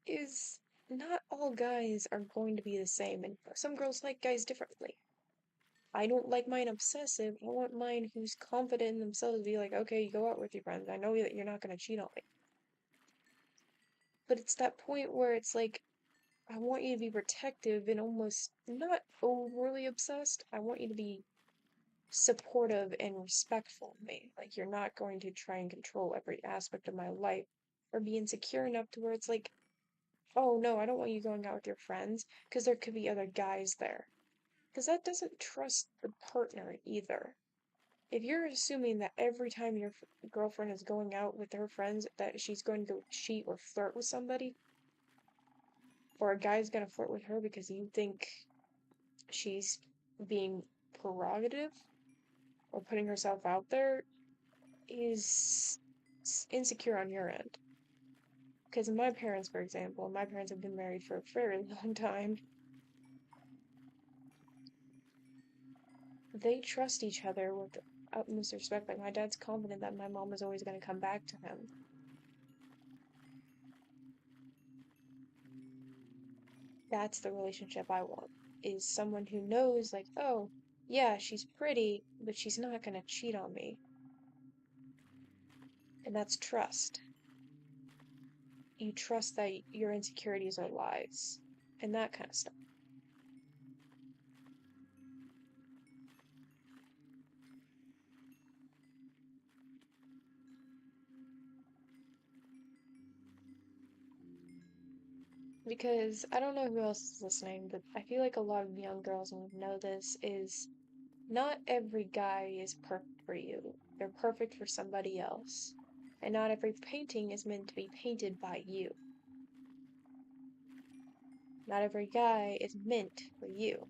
is not all guys are going to be the same, and some girls like guys differently. I don't like mine obsessive. I want mine who's confident in themselves to be like, okay, you go out with your friends. I know that you're not going to cheat on me. But it's that point where it's like, I want you to be protective and almost not overly obsessed. I want you to be supportive and respectful of me. Like, you're not going to try and control every aspect of my life or be insecure enough to where it's like, oh no, I don't want you going out with your friends because there could be other guys there. Because that doesn't trust the partner either. If you're assuming that every time your girlfriend is going out with her friends that she's going to go cheat or flirt with somebody, or a guy's going to flirt with her because you think she's being prerogative or putting herself out there, is insecure on your end. Because my parents, for example, my parents have been married for a very long time. They trust each other with utmost respect. Like, my dad's confident that my mom is always going to come back to him. That's the relationship I want. Is someone who knows, like, oh, yeah, she's pretty, but she's not going to cheat on me. And that's trust. You trust that your insecurities are lies. And that kind of stuff. Because I don't know who else is listening, but I feel like a lot of young girls will know this is not every guy is perfect for you. They're perfect for somebody else. And not every painting is meant to be painted by you. Not every guy is meant for you.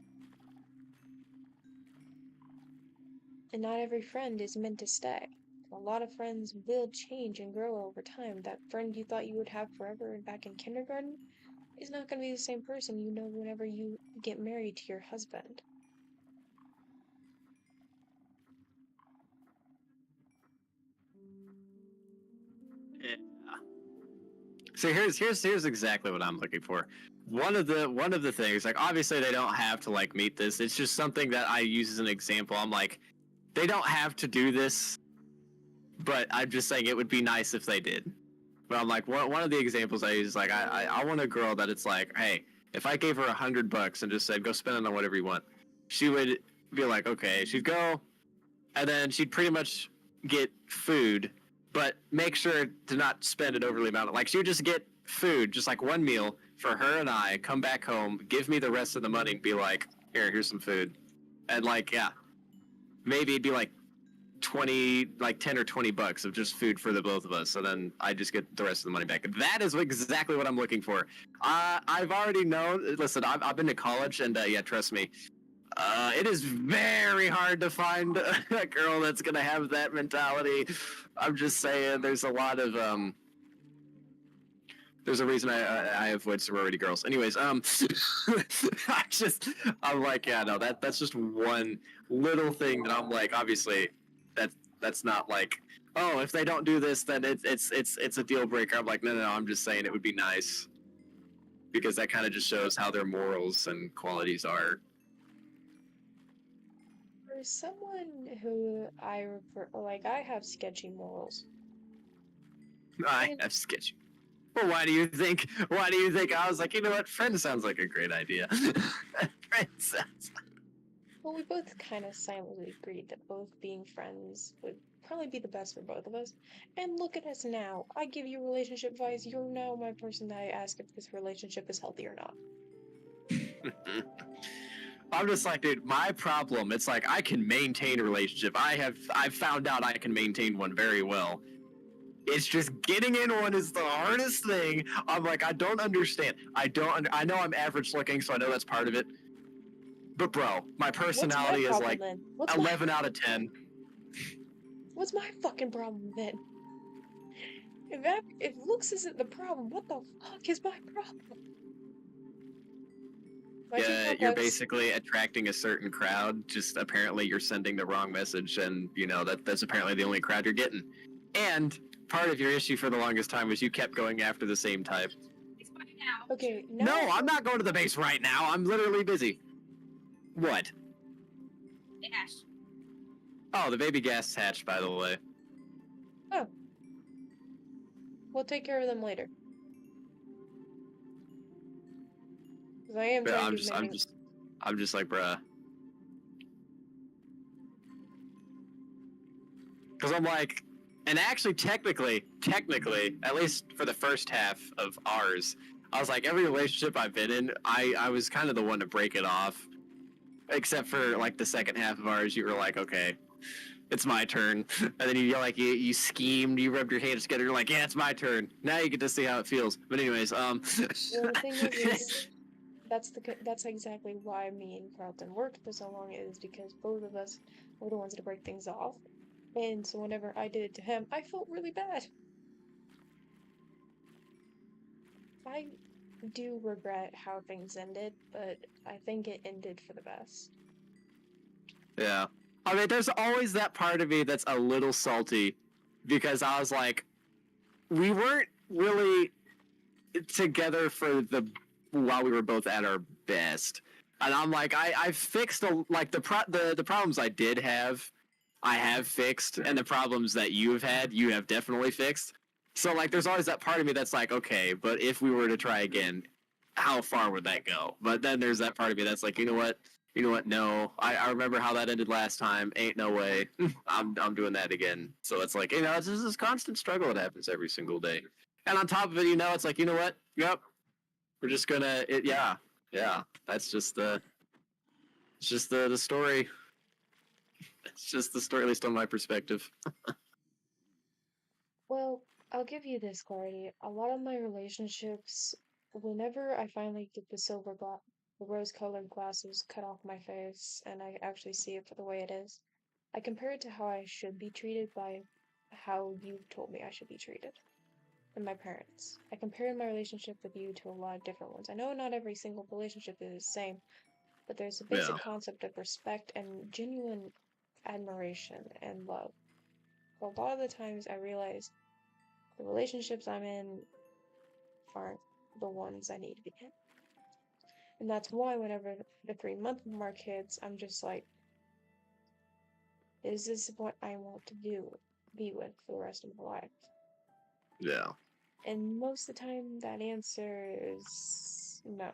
And not every friend is meant to stay. A lot of friends will change and grow over time. That friend you thought you would have forever back in kindergarten is not going to be the same person you know whenever you get married to your husband. Yeah. So here's exactly what I'm looking for. One of the things, like, obviously they don't have to like meet this. It's just something that I use as an example. I'm like, they don't have to do this, but I'm just saying it would be nice if they did. But I'm like, one of the examples I use is like, I want a girl that it's like, hey, if I gave her $100 and just said go spend it on whatever you want, she would be like, okay. She'd go, and then she'd pretty much get food, but make sure to not spend it overly amount. Like, she would just get food, just like one meal for her and I. Come back home, give me the rest of the money, and be like, here's some food, and like, yeah, maybe it'd be like 10 or $20 of just food for the both of us. So then I just get the rest of the money back. That is exactly what I'm looking for. I've already known. Listen, I've been to college, and yeah, trust me. It is very hard to find a girl that's gonna have that mentality. I'm just saying, there's a lot of there's a reason I avoid sorority girls. Anyways, I'm like, yeah, no, that's just one little thing that I'm like, obviously, that's not like, oh, if they don't do this, then it's a deal breaker. I'm like, no, I'm just saying it would be nice, because that kind of just shows how their morals and qualities are. For someone who I refer, like, I have sketchy morals. I have sketchy. Well, why do you think? I was like, you know what? Friend sounds like a great idea. Friend sounds. Well, we both kind of silently agreed that both being friends would probably be the best for both of us. And look at us now. I give you relationship advice. You're now my person that I ask if this relationship is healthy or not. I'm just like, dude, my problem, it's like, I can maintain a relationship. I've found out I can maintain one very well. It's just getting in one is the hardest thing. I'm like, I don't understand. I know I'm average looking, so I know that's part of it. But bro, my personality is like 11 out of 10. What's my fucking problem then? If looks isn't the problem, what the fuck is my problem? Not too you're complex. basically attracting a certain crowd. Just apparently you're sending the wrong message, and that's apparently the only crowd you're getting. And part of your issue for the longest time was you kept going after the same type. It's fine now. Okay, now No, I'm not going to the base right now. I'm literally busy. What? Ash. Oh, the baby gas hatched, by the way. We'll take care of them later. Because I am Yeah, trying to I'm just like, bruh. Because I'm like, and actually, technically, at least for the first half of ours, I was like, every relationship I've been in, I was kind of the one to break it off. Except for like the second half of ours, you were like, okay, it's my turn. And then you schemed, you rubbed your hands together, you're like, yeah, it's my turn. Now you get to see how it feels. But anyways, Well, the thing is that's exactly why me and Carlton worked for so long, is because both of us were the ones to break things off. And so whenever I did it to him, I felt really bad. I do regret how things ended, but I think it ended for the best. yeah. I mean, there's always that part of me that's a little salty because I was like, we weren't really together while we were both at our best. And I'm like, I fixed the problems I did have, I have fixed, and the problems that you've had, you have definitely fixed. So like, there's always that part of me that's like, okay, but if we were to try again, how far would that go? But then there's that part of me that's like, you know what? No, I remember how that ended last time. Ain't no way. I'm doing that again. So it's like, it's just this constant struggle that happens every single day. And on top of it, it's like, you know what? Yep. We're just gonna yeah. That's just the story. It's just the story, at least on my perspective. Well, I'll give you this, Clardy. A lot of my relationships, whenever I finally get the rose-colored glasses cut off my face, and I actually see it for the way it is, I compare it to how I should be treated by how you told me I should be treated. And my parents. I compared my relationship with you to a lot of different ones. I know not every single relationship is the same, but there's a basic concept of respect and genuine admiration and love. But a lot of the times I realize the relationships I'm in aren't the ones I need to be in. And that's why whenever the 3-month mark hits, I'm just like, is this what I want to be with for the rest of my life? Yeah. And most of the time, that answer is no.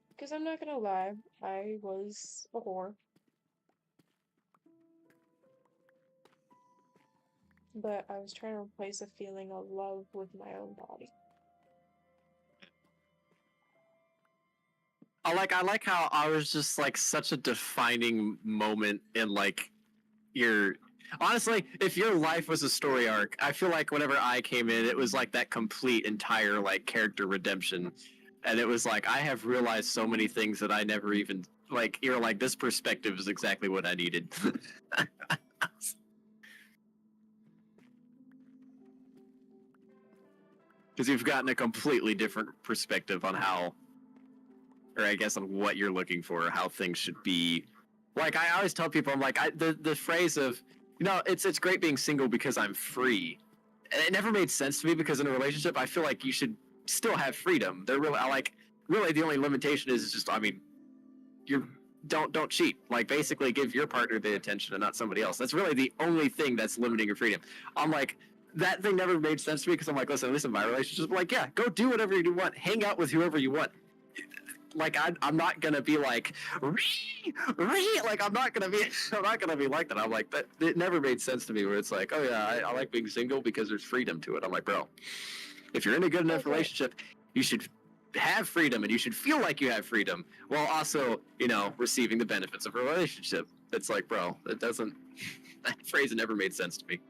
Because I'm not gonna lie, I was a whore. But I was trying to replace a feeling of love with my own body. I like how I was just like such a defining moment in like your. Honestly, if your life was a story arc, I feel like whenever I came in, it was like that complete entire like character redemption. And it was like, I have realized so many things that I never even like. You're like, this perspective is exactly what I needed. Because you've gotten a completely different perspective on how, or I guess on what you're looking for, how things should be. Like I always tell people, I'm like, the phrase of, it's great being single because I'm free. And it never made sense to me because in a relationship, I feel like you should still have freedom. They're really the only limitation is just, I mean, don't cheat. Like basically give your partner the attention and not somebody else. That's really the only thing that's limiting your freedom. I'm like, that thing never made sense to me because I'm like, listen, my relationship, like, yeah, go do whatever you want, hang out with whoever you want. Like I'm not gonna be like, like I'm not gonna be like that. I'm like that. It never made sense to me where it's like, oh yeah, I like being single because there's freedom to it. I'm like, bro, if you're in a good enough relationship, you should have freedom and you should feel like you have freedom while also, receiving the benefits of a relationship. It's like, bro, that phrase never made sense to me.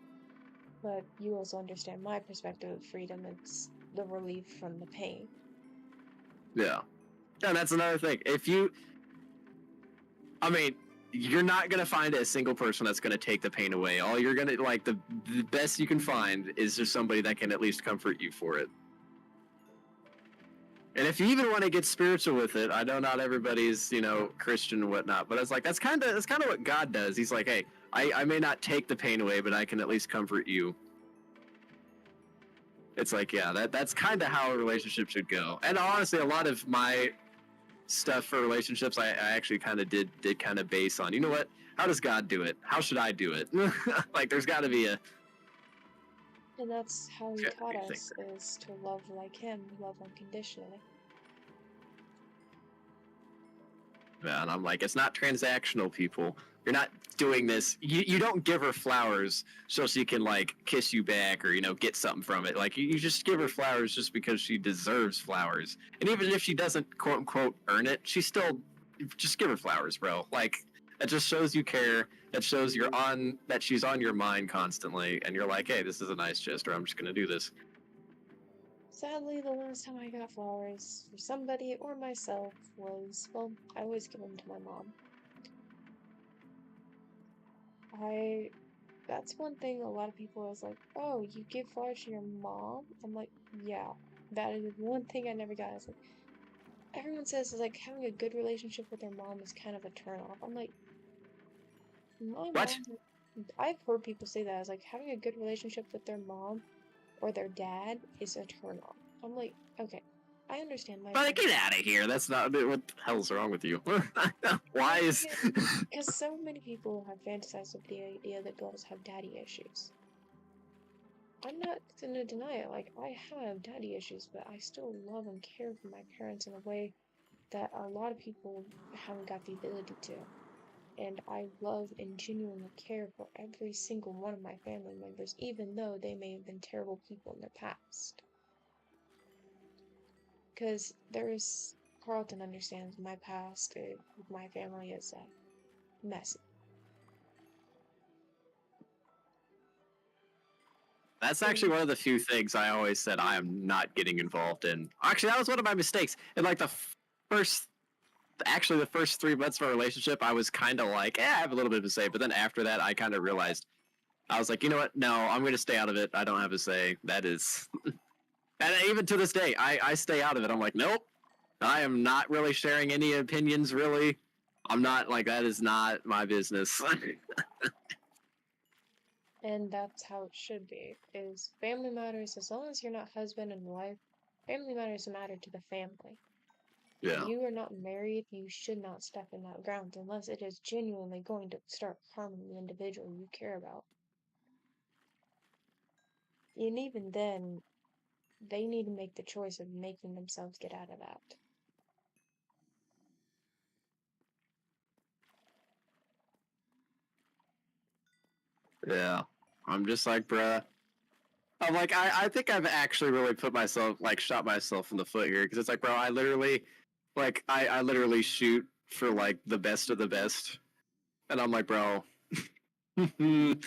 But you also understand my perspective of freedom. It's the relief from the pain. Yeah. And that's another thing. You're not going to find a single person that's going to take the pain away. All you're going to, like, the best you can find is just somebody that can at least comfort you for it. And if you even want to get spiritual with it, I know not everybody's, Christian and whatnot, but it's like that's kind of what God does. He's like, hey, I may not take the pain away, but I can at least comfort you. It's like, yeah, that's kind of how a relationship should go. And honestly, a lot of my stuff for relationships, I actually kind of did kind of base on, you know what? How does God do it? How should I do it? Like, there's got to be a. And that's how he Yeah, taught you think. us, is to love like him, love unconditionally. Yeah, and I'm like, it's not transactional, people. You're not doing this. You don't give her flowers so she can like kiss you back or get something from it. Like you just give her flowers just because she deserves flowers. And even if she doesn't quote unquote earn it, she still just give her flowers, bro. Like that just shows you care. That shows that she's on your mind constantly, and you're like, hey, this is a nice gesture. I'm just gonna do this. Sadly, the last time I got flowers for somebody or myself was, well, I always give them to my mom. That's one thing a lot of people is like, oh, you give flowers to your mom? I'm like, yeah, that is one thing I never got. It's like, everyone says like having a good relationship with their mom is kind of a turn off. I'm like, my What? mom, I've heard people say that. It's like having a good relationship with their mom or their dad is a turn off. I'm like, okay, I understand my But get out of here. That's not what the hell's wrong with you. Why is? because so many people have fantasized with the idea that girls have daddy issues. I'm not gonna deny it. Like, I have daddy issues, but I still love and care for my parents in a way that a lot of people haven't got the ability to. And I love and genuinely care for every single one of my family members, even though they may have been terrible people in the past. Because Carlton understands my past with my family is messy. That's actually one of the few things I always said I am not getting involved in. Actually, that was one of my mistakes. In like first, the first 3 months of our relationship, I was kind of like, I have a little bit of a say. But then after that, I kind of realized, I was like, you know what? No, I'm going to stay out of it. I don't have a say. That is, and even to this day, I stay out of it. I'm like, nope, I am not really sharing any opinions. Really, I'm not like that. Is not my business. And that's how it should be, is family matters, as long as you're not husband and wife, family matters matter to the family. Yeah. If you are not married, you should not step in that ground unless it is genuinely going to start harming the individual you care about. And even then, they need to make the choice of making themselves get out of that. Yeah. I'm just like, bruh. I'm like, I think I've actually really shot myself in the foot here because it's like, bro, I literally, I literally shoot for like the best of the best, and I'm like, bro, I'm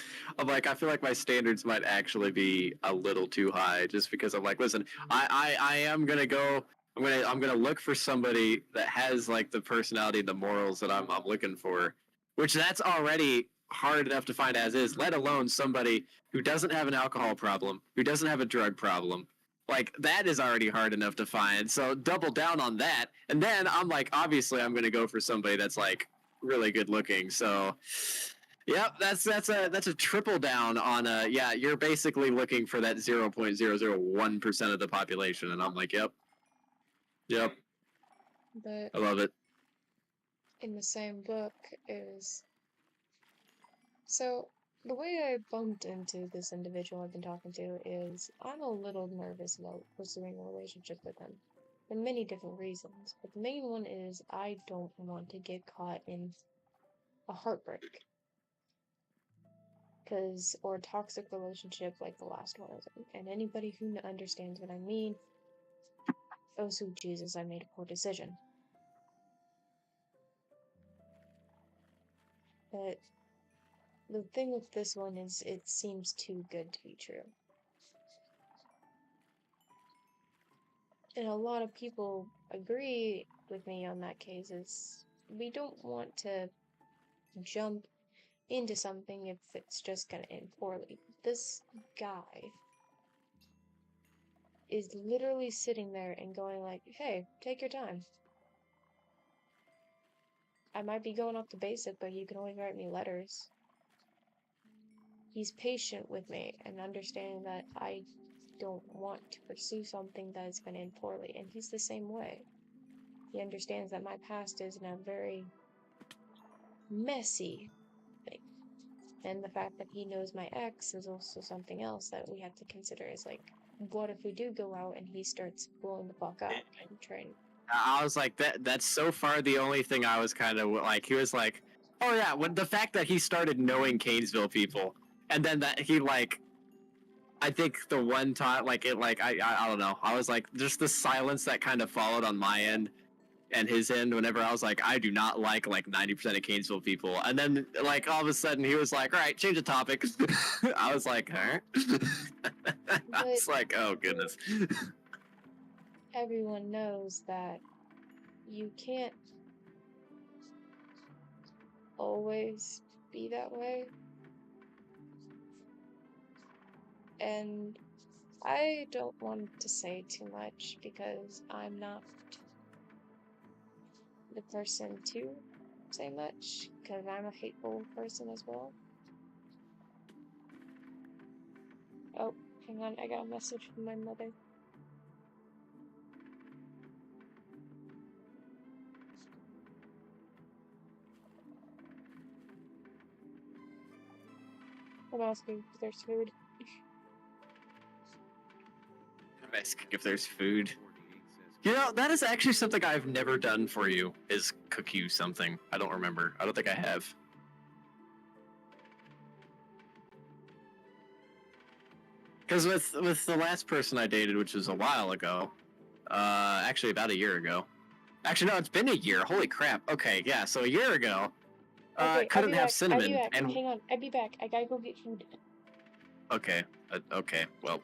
like, I feel like my standards might actually be a little too high just because I'm like, listen, I am gonna go. I'm gonna look for somebody that has like the personality and the morals that I'm looking for, which that's already hard enough to find as is, let alone somebody who doesn't have an alcohol problem, who doesn't have a drug problem. Like that is already hard enough to find. So double down on that, and then I'm like, obviously, I'm gonna go for somebody that's like really good looking. So yep, that's a triple down on yeah, you're basically looking for that 0.001% of the population, and I'm like, yep. But I love it. in the same book is, so the way I bumped into this individual I've been talking to is I'm a little nervous about pursuing a relationship with him for many different reasons, but the main one is I don't want to get caught in a heartbreak. Or a toxic relationship like the last one was in. And anybody who understands what I mean, oh sweet Jesus, I made a poor decision. But the thing with this one is it seems too good to be true. And a lot of people agree with me on that case is we don't want to jump into something if it's just gonna end poorly. This guy is literally sitting there and going like, hey, take your time. I might be going off the basic, but you can always write me letters. He's patient with me and understanding that I don't want to pursue something that is going to end poorly, and he's the same way. He understands that my past is in a very messy thing. And the fact that he knows my ex is also something else that we have to consider is like, what if we do go out and he starts blowing the fuck up and trying. I was like, that's so far the only thing I was kind of like, he was like, oh yeah, when the fact that he started knowing Canesville people, and then that he like, I think the one time, like it, like I don't know, I was like, just the silence that kind of followed on my end and his end whenever I was like, I do not like 90% of Canesville people, and then like all of a sudden he was like, all right, change the topic. I was like, all right. I was like, oh goodness. Everyone knows that you can't always be that way. And I don't want to say too much because I'm not the person to say much because I'm a hateful person as well. Oh, hang on, I got a message from my mother. I'm asking if there's food. I'm asking if there's food. You know, that is actually something I've never done for you, is cook you something. I don't remember. I don't think I have. Because with the last person I dated, which was a while ago, actually about a year ago. Actually, no, it's been a year. Holy crap. Okay, yeah, so a year ago, Okay, couldn't have cinnamon. I'll be back. And Hang on, I'll be back. I gotta go get food. okay, okay, well.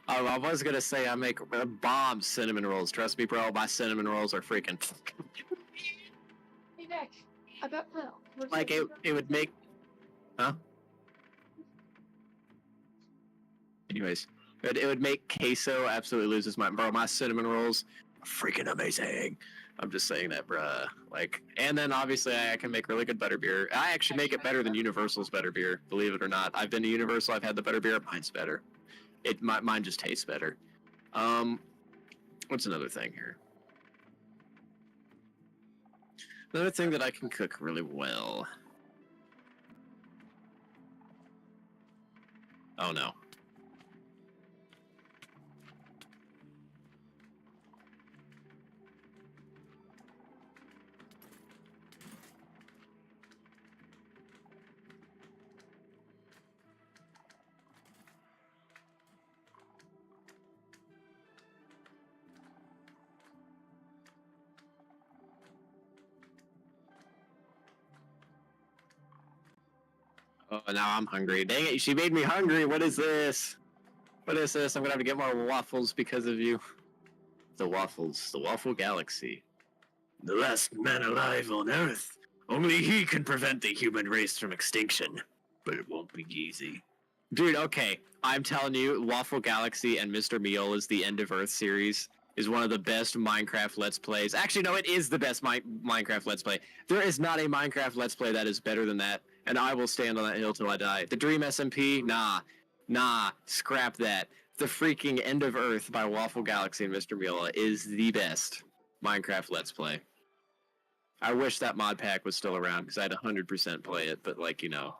I was gonna say I make bomb cinnamon rolls. Trust me, bro. My cinnamon rolls are freaking. Be back. About now. Like it would make. Huh? Anyways, it would make queso absolutely lose his mind, bro. My cinnamon rolls are freaking amazing. I'm just saying that, bruh. Like, and then obviously I can make really good butterbeer. I actually make it better than Universal's butterbeer, believe it or not. I've been to Universal. I've had the butterbeer. Mine's better. Mine just tastes better. What's another thing here? Another thing that I can cook really well. Oh no. Oh, now I'm hungry. Dang it, she made me hungry. What is this? What is this? I'm gonna have to get more waffles because of you. The waffles. The Waffle Galaxy. The last man alive on Earth. Only he can prevent the human race from extinction. But it won't be easy. Dude, okay. I'm telling you, Waffle Galaxy and Mr. Meola's The End of Earth series is one of the best Minecraft Let's Plays. Actually, no, it is the best Minecraft Let's Play. There is not a Minecraft Let's Play that is better than that, and I will stand on that hill till I die. The Dream SMP? Nah, scrap that. The freaking End of Earth by Waffle Galaxy and Mr. Meola is the best Minecraft Let's Play. I wish that mod pack was still around, because I'd 100% play it, but like, you know,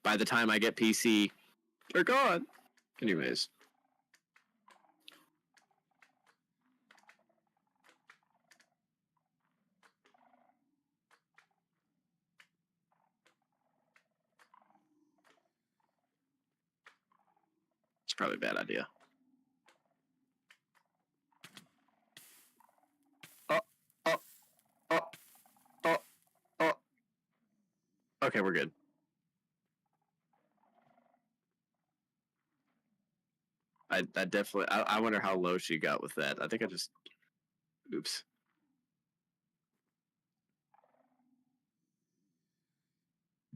by the time I get PC, they're gone. Anyways. It's probably a bad idea. Oh. Okay, we're good. I definitely, I wonder how low she got with that. I think I just, oops.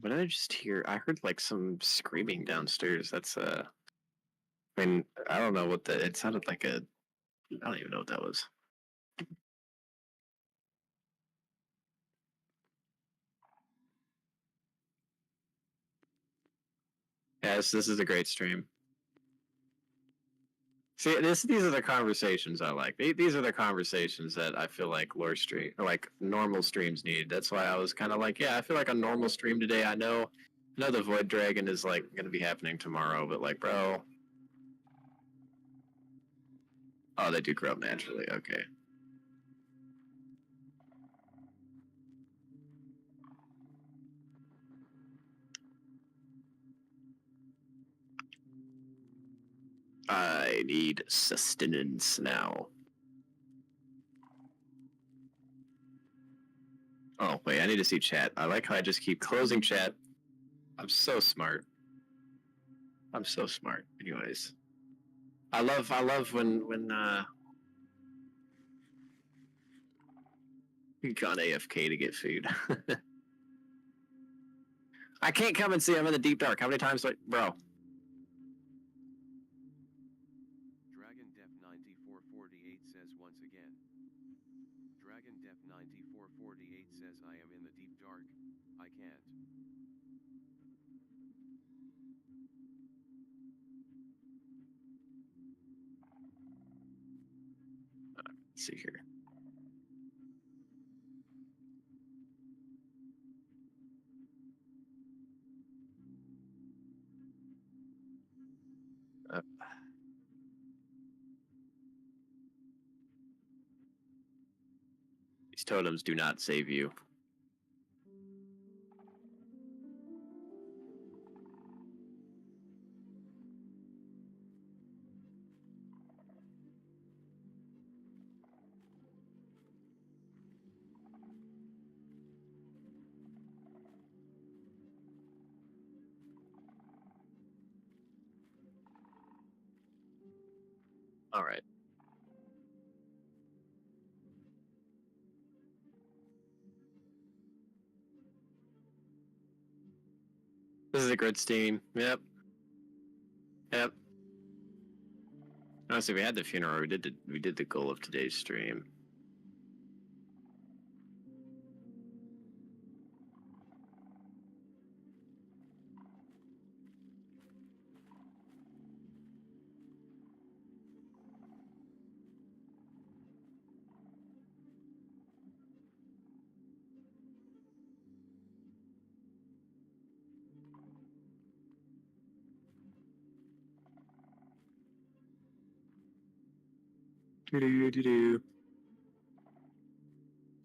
What did I just hear? I heard like some screaming downstairs. That's I mean, I don't know what it sounded like I don't even know what that was. Yes, this is a great stream. See, these are the conversations I like. These are the conversations that I feel like lore stream, or like normal streams need. That's why I was kind of like, yeah, I feel like a normal stream today. I know the Void Dragon is like going to be happening tomorrow, but like, bro, oh, they do grow up naturally. Okay. I need sustenance now. Oh, wait, I need to see chat. I like how I just keep closing chat. I'm so smart. I'm so smart. Anyways. I love when you gone AFK to get food. I can't come and see I'm in the deep dark. How many times like bro? Dragon Def 9448 says once again. Dragon Def 9448 says I am in the deep dark. I can't. Let's see here. These totems do not save you. All right. This is a good steam. Yep. Yep. Honestly, we had the funeral. We did the goal of today's stream.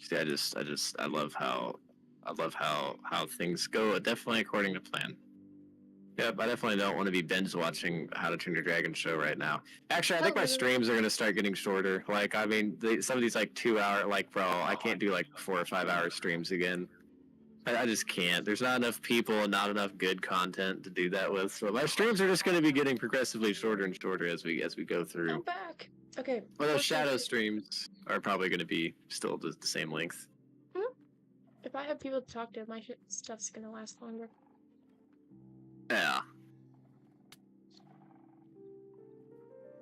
See, I love how things go definitely according to plan. Yep, I definitely don't want to be binge watching How to Train Your Dragon show right now. Actually, I think my streams are gonna start getting shorter. Like, I mean, some of these like 2 hour, like, bro, I can't do like 4 or 5 hour streams again. I just can't. There's not enough people and not enough good content to do that with. So my streams are just going to be getting progressively shorter and shorter as we go through. I'm back. Okay. Well, those shadow streams are probably going to be still the same length. If I have people to talk to, my stuff's gonna last longer. Yeah.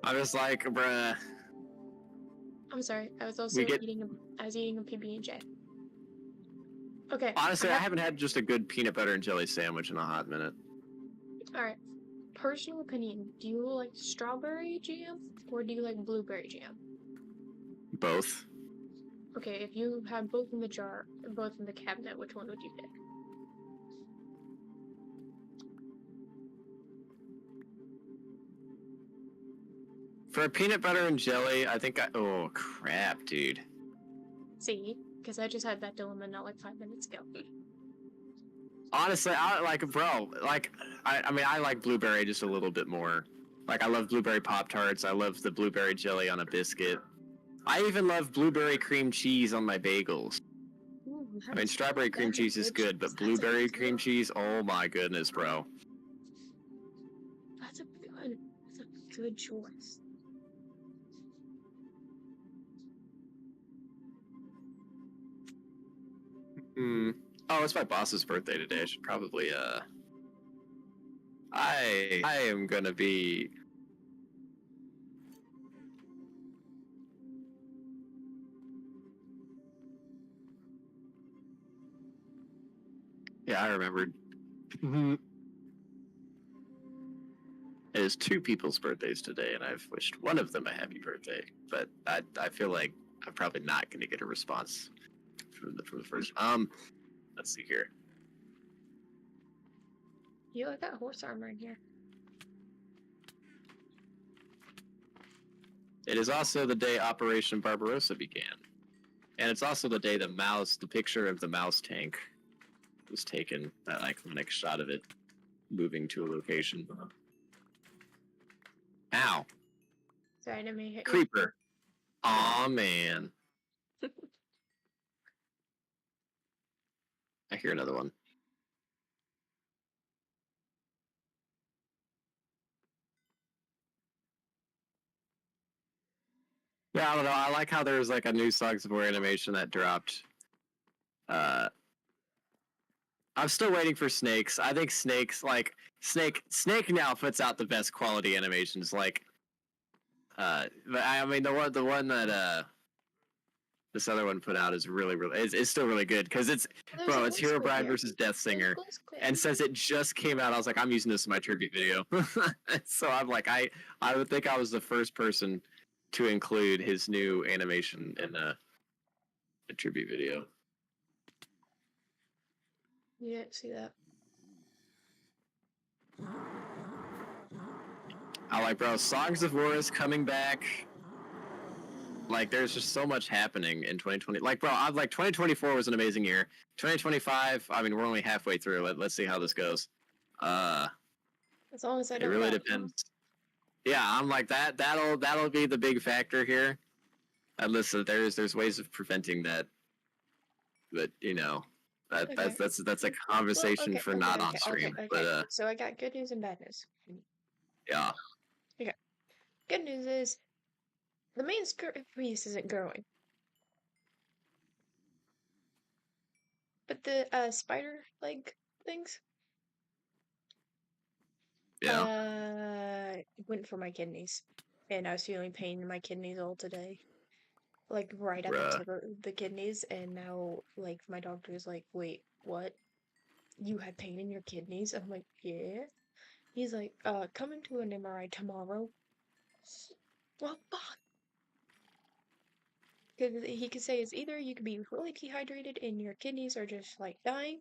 I was like, bruh. I'm sorry. I was also eating a PB&J. Okay. Honestly, I haven't had just a good peanut butter and jelly sandwich in a hot minute. Alright. Personal opinion, do you like strawberry jam or do you like blueberry jam? Both. Okay, if you had both in the jar, both in the cabinet, which one would you pick? For a peanut butter and jelly, I think oh crap, dude. See? Because I just had that dilemma not like 5 minutes ago. Honestly, I like, bro, like, I mean, I like blueberry just a little bit more. Like, I love blueberry Pop-Tarts. I love the blueberry jelly on a biscuit. I even love blueberry cream cheese on my bagels. Ooh, I mean, strawberry cream cheese is good, but blueberry cream cheese, oh my goodness, bro. That's a good choice. Oh, it's my boss's birthday today. I should probably I am gonna be Yeah, I remembered. It is two people's birthdays today, and I've wished one of them a happy birthday. But I feel like I'm probably not going to get a response from the first. Let's see here. I got horse armor in here. It is also the day Operation Barbarossa began, and it's also the day the picture of the mouse tank was taken. That iconic shot of it moving to a location. Ow, Sorry, I didn't mean to hit you. creeper. Aw, man. I hear another one. Yeah, I don't know. I like how there's like a new Songs of War animation that dropped. I'm still waiting for Snakes. I think Snakes, like Snake now puts out the best quality animations. Like, but I mean the one that this other one put out is really is still really good because it's it's Hero Bride versus Death Singer, and since it just came out, I was like, I'm using this in my tribute video. So I'm like, I would think I was the first person to include his new animation in a tribute video. You didn't see that. I like, bro, Songs of War is coming back. Like, there's just so much happening in 2020. Like, bro, I'm like, 2024 was an amazing year. 2025, I mean, we're only halfway through it. Let's see how this goes. As long as I It don't really die. depends. Yeah, I'm like that'll be the big factor here. And listen, there's ways of preventing that, but you know, Okay. that's a conversation for not on stream. Okay. But So I got good news and bad news. yeah, Good news is the main piece isn't growing. But the spider leg things went for my kidneys. And I was feeling pain in my kidneys all today. Like right at the tip of the kidneys, and now like my doctor is like, wait, what? You had pain in your kidneys? I'm like, yeah. He's like, come into an MRI tomorrow. Well, fuck. Because he could say it's either you could be really dehydrated and your kidneys are just like dying.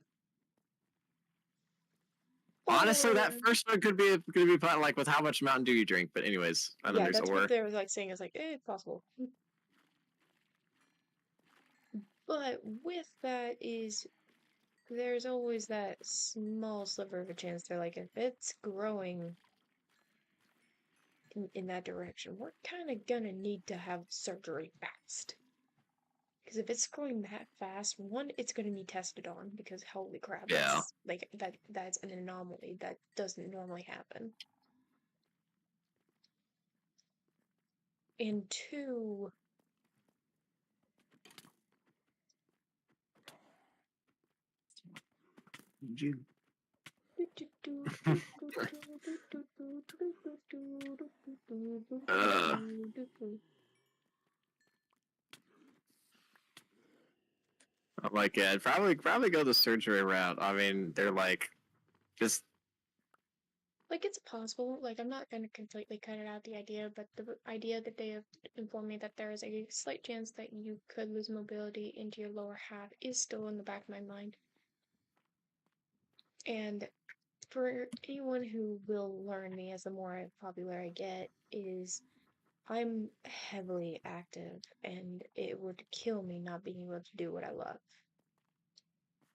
honestly, that or- first one could be like with how much Mountain Dew you drink. But anyways, and then yeah, there's that's or. what they were like saying. It's like, it's possible. But with that is there's always that small sliver of a chance. They're like, if it's growing in that direction, we're kind of gonna need to have surgery fast. Because if it's growing that fast, one, it's gonna need tested on because holy crap, Yeah. that's like that's an anomaly that doesn't normally happen. And two, I'm like, yeah, I'd probably go the surgery route. I mean, they're like, just like it's possible. Like I'm not gonna completely cut it out the idea, but the idea that they have informed me that there is a slight chance that you could lose mobility into your lower half is still in the back of my mind. And for anyone who will learn me as the more popular I get, is I'm heavily active and it would kill me not being able to do what I love.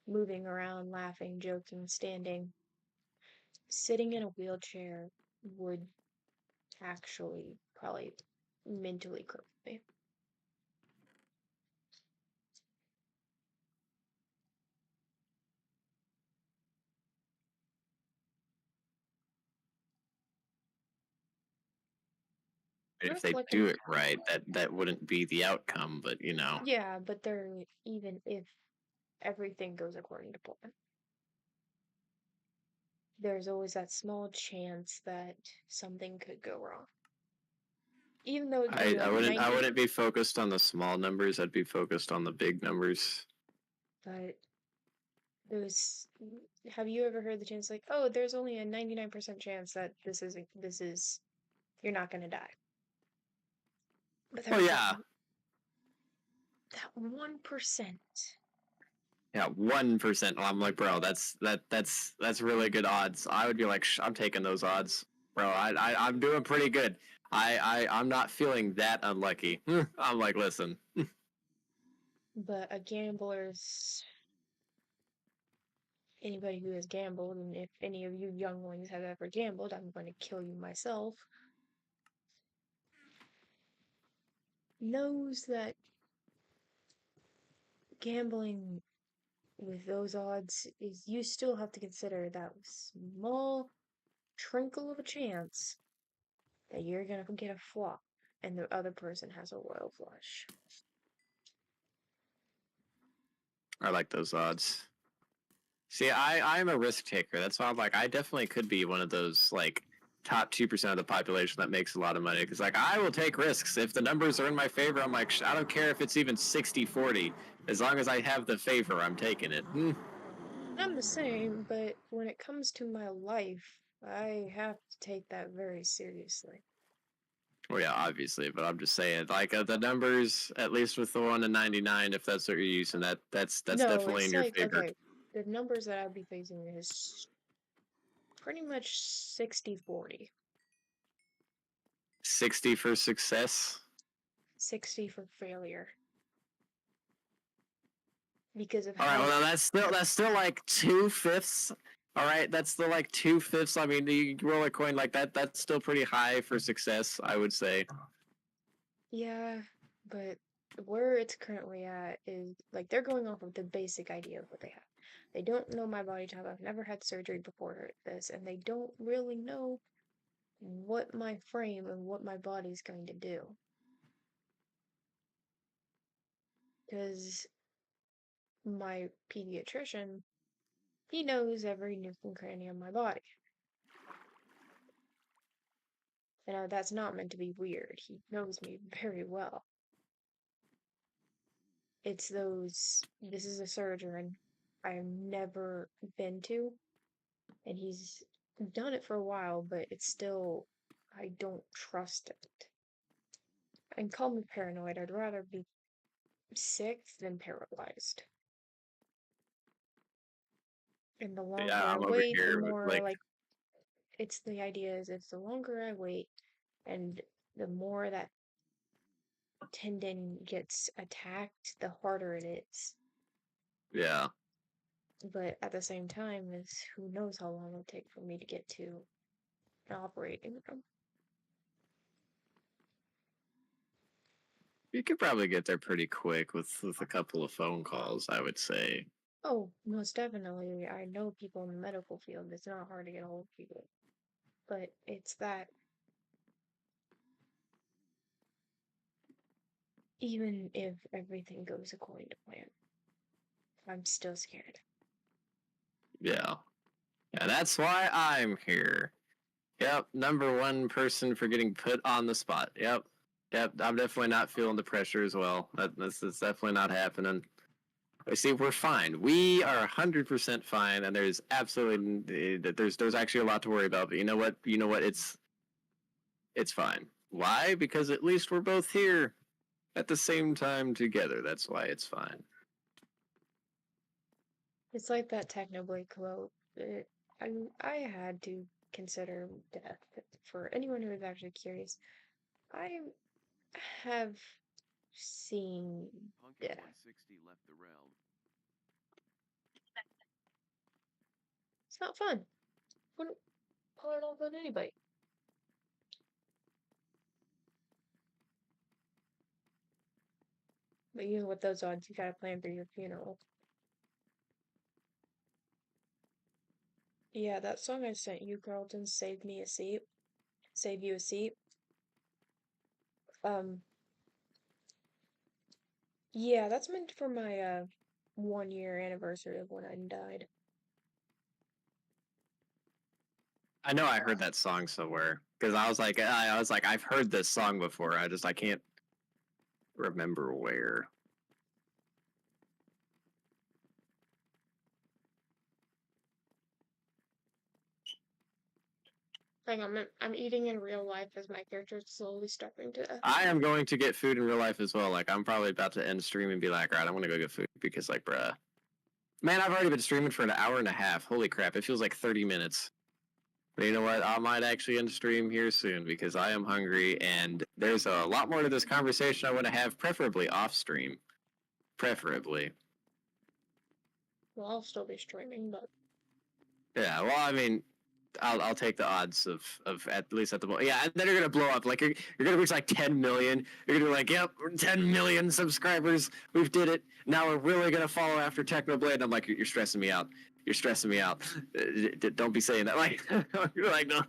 Moving around, laughing, joking, standing. Sitting in a wheelchair would actually probably mentally cripple me. if they do it right, that wouldn't be the outcome. But you know, Yeah, but they're even if everything goes according to plan, there's always that small chance that something could go wrong. Even though it could be I like I wouldn't be focused on the small numbers. I'd be focused on the big numbers. but Those, have you ever heard the chance like, oh, there's only a 99% chance that this is you're not gonna die. But Oh there's yeah, that 1%. yeah, 1%. I'm like, bro, that's really good odds. I would be like, I'm taking those odds, bro. I'm doing pretty good. I'm not feeling that unlucky. I'm like, listen, But a gambler's anybody who has gambled, and if any of you younglings have ever gambled, I'm going to kill you myself, knows that gambling with those odds is you still have to consider that small trinkle of a chance that you're gonna get a flop and the other person has a royal flush. I like those odds. See, I'm a risk taker. That's why I'm like, I definitely could be one of those like top 2% of the population that makes a lot of money. Because like, I will take risks if the numbers are in my favor. I'm like, I don't care if it's even 60-40. As long as I have the favor, I'm taking it. I'm the same, but when it comes to my life, I have to take that very seriously. Well, yeah, obviously, but I'm just saying, like the numbers, at least with the 1 to 99, if that's what you're using, that's No, definitely it's in your like, favor. okay, the numbers that I'd be facing is pretty much 60-40. 60 for success. 60 for failure. Because of All right, how well that's still like 2/5. All right, that's still like 2/5. I mean, you roll a coin like that. That's still pretty high for success, I would say. yeah, but where it's currently at is like they're going off of the basic idea of what they have. They don't know my body type. I've never had surgery before this, and they don't really know what my frame and what my body's going to do. Because my pediatrician, he knows every nook and cranny of my body. And that's not meant to be weird. He knows me very well. It's those, this is a surgeon I've never been to, and he's done it for a while, but it's still, I don't trust it. And call me paranoid, I'd rather be sick than paralyzed. And the longer Yeah, I I'm over wait, the here with more like, like it's the idea is it's the longer I wait and the more that tendon gets attacked, the harder it is. yeah. But at the same time, is who knows how long it'll take for me to get to an operating room. You could probably get there pretty quick with a couple of phone calls, I would say. Oh, most definitely. I know people in the medical field. It's not hard to get a hold of people. But it's that even if everything goes according to plan, I'm still scared. Yeah. Yeah, that's why I'm here. Yep, number one person for getting put on the spot. Yep. Yep, I'm definitely not feeling the pressure as well. That's definitely not happening. I see, we're fine. We are 100% fine, and there's absolutely there's actually a lot to worry about. But you know what? You know what? It's fine. Why? Because at least we're both here at the same time together. That's why it's fine. It's like that Technoblade quote. I had to consider death. For anyone who is actually curious, I have seen Punkin death. 160 left the realm. It's not fun. Wouldn't pull it off on anybody. But even with those odds, you gotta plan for your funeral. Yeah, that song I sent you, Carlton, Save Me a Seat. Save You a Seat. Yeah, that's meant for my 1 year anniversary of when I died. I know I heard that song somewhere because I was like, I've heard this song before. I can't remember where. Hang on, I'm eating in real life as my character is slowly starving to death. I am going to get food in real life as well. Like, I'm probably about to end stream and be like, all right, I'm gonna go get food because, like, bruh, man, I've already been streaming for an hour and a half. Holy crap, it feels like 30 minutes. But you know what? I might actually end stream here soon because I am hungry and there's a lot more to this conversation I want to have, preferably off stream. Preferably. Well, I'll still be streaming, but Yeah, well, I mean, I'll take the odds of at least at the moment. Yeah, and then you're gonna blow up. Like you're gonna reach like 10 million. You're gonna be like, yep, we're 10 million subscribers. We've did it. Now we're really gonna follow after Technoblade. And I'm like, you're stressing me out. You're stressing me out. Don't be saying that. Like you're like, no.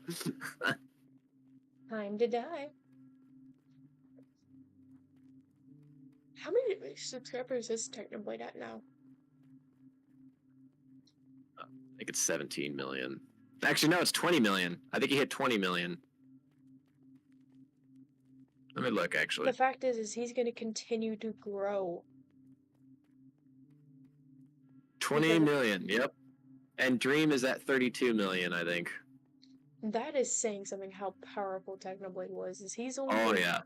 time to die. How many subscribers is Technoblade at now? I think it's 17 million. Actually, no, it's 20 million. I think he hit 20 million. Let me look, actually. The fact is he's going to continue to grow. 20 million, yep. And Dream is at 32 million, I think. That is saying something how powerful Technoblade was. Is he's only Oh, yeah.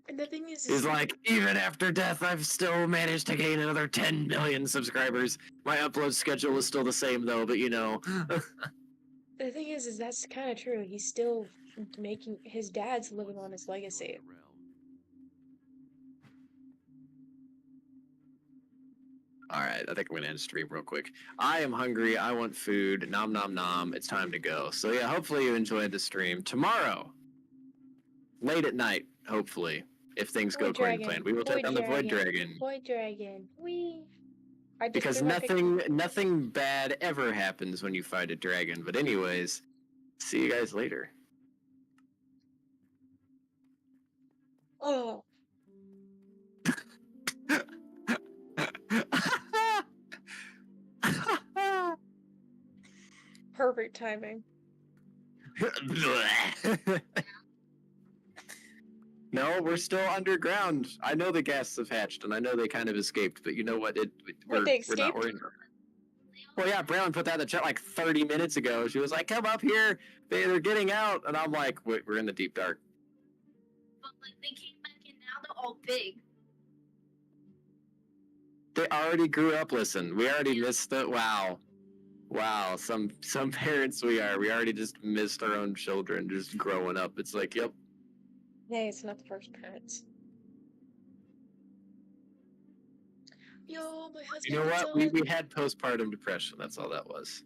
And the thing is He's like, even after death, I've still managed to gain another 10 million subscribers. My upload schedule is still the same, though, but you know. the thing is that's kind of true. He's still making his dad's living on his legacy. All right, I think I'm gonna end stream real quick. I am hungry. I want food. Nom nom nom. It's time to go. So yeah, hopefully you enjoyed the stream. Tomorrow, late at night, hopefully, if things go according to plan, we will take on the Void Dragon. Void Dragon. Whee! Because nothing bad ever happens when you fight a dragon. But anyways, see you guys later. Oh. Perfect timing. No, we're still underground. I know the ghasts have hatched, and I know they kind of escaped, but you know what? We're not worried. Well, yeah, Braylon put that in the chat like 30 minutes ago. She was like, come up here. They're getting out. And I'm like, we're in the deep dark. But like they came back and now they're all big. They already grew up. Listen, we already missed the wow. Some parents we already just missed our own children just growing up. It's like, yep. Hey, it's not the first parents. Yo, my husband. You know what? We had postpartum depression. That's all that was.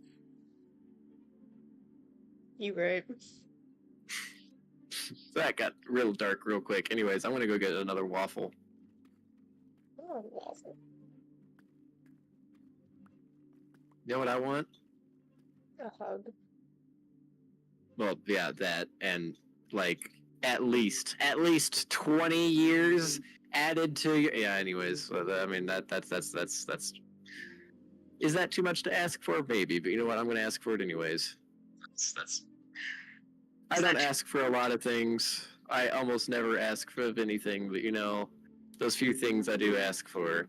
You right. That got real dark real quick. Anyways, I'm gonna go get another waffle. Oh, waffle. You know what I want? A hug. Well, yeah, that and like at least 20 years added to your yeah. Anyways, I mean that's. Is that too much to ask for? Maybe, but you know what? I'm gonna ask for it anyways. That's. I don't ask for a lot of things. I almost never ask for anything, but you know, those few things I do ask for,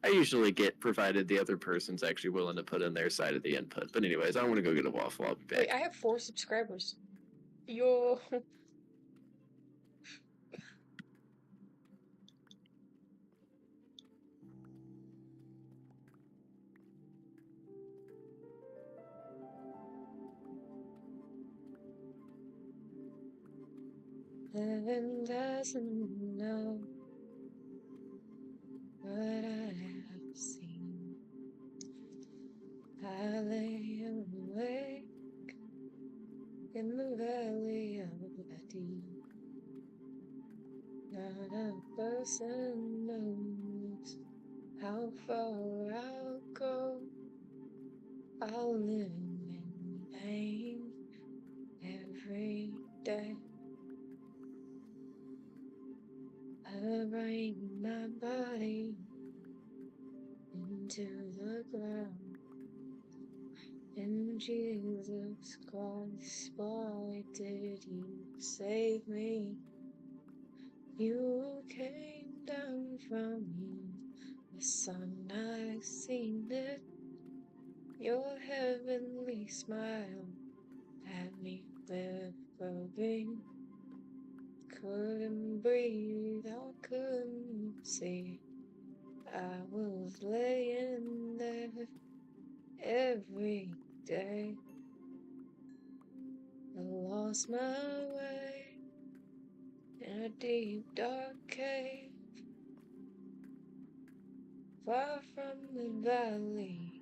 I usually get provided the other person's actually willing to put in their side of the input. But anyways, I want to go get a waffle. I'll be back. Wait, I have 4 subscribers. Yo. Heaven doesn't know what I have seen. I lay awake in the valley of the deep. Not a person knows how far I'll go. I'll live in pain every day. I bring my body into the ground. In Jesus Christ, why did you save me? You came down from the sun, I've seen it. Your heavenly smile had me quivering. Couldn't breathe, I couldn't see. I was laying there every day. I lost my way in a deep dark cave, far from the valley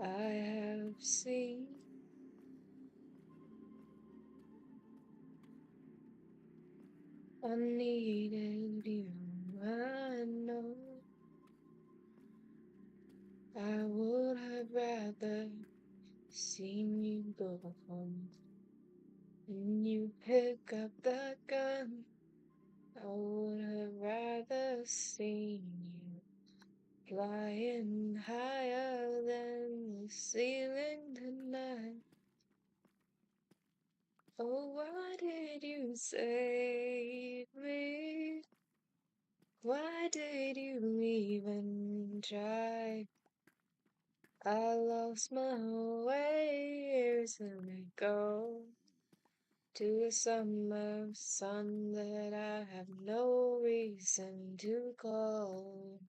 I have seen. I needed you, I know. I would have rather seen you go home. When you pick up that gun, I would have rather seen you flying higher than the ceiling tonight. Oh, why did you save me? Why did you even try? I lost my way years ago to a summer sun that I have no reason to call.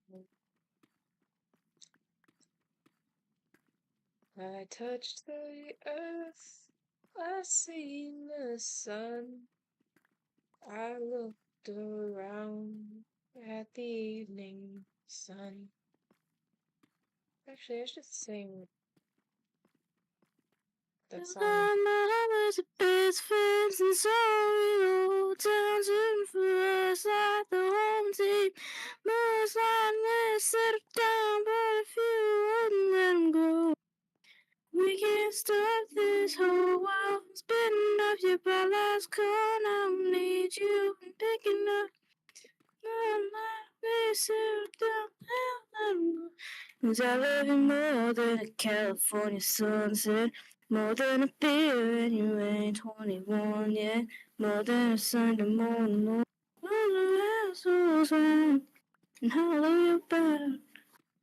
I touched the earth, I seen the sun. I looked around at the evening sun. Actually, I should sing that song. My was best friends and so we all dancing for us like the home team. Most likely set it down, but if you wouldn't let them go, we can't stop this whole world spinning up your bad last call. I need you picking up. They set it down, let them go. 'Cause I love you more than a California sunset, more than a beer and you ain't 21 yet, more than a Sunday morning, more than the assholes on and hollow about.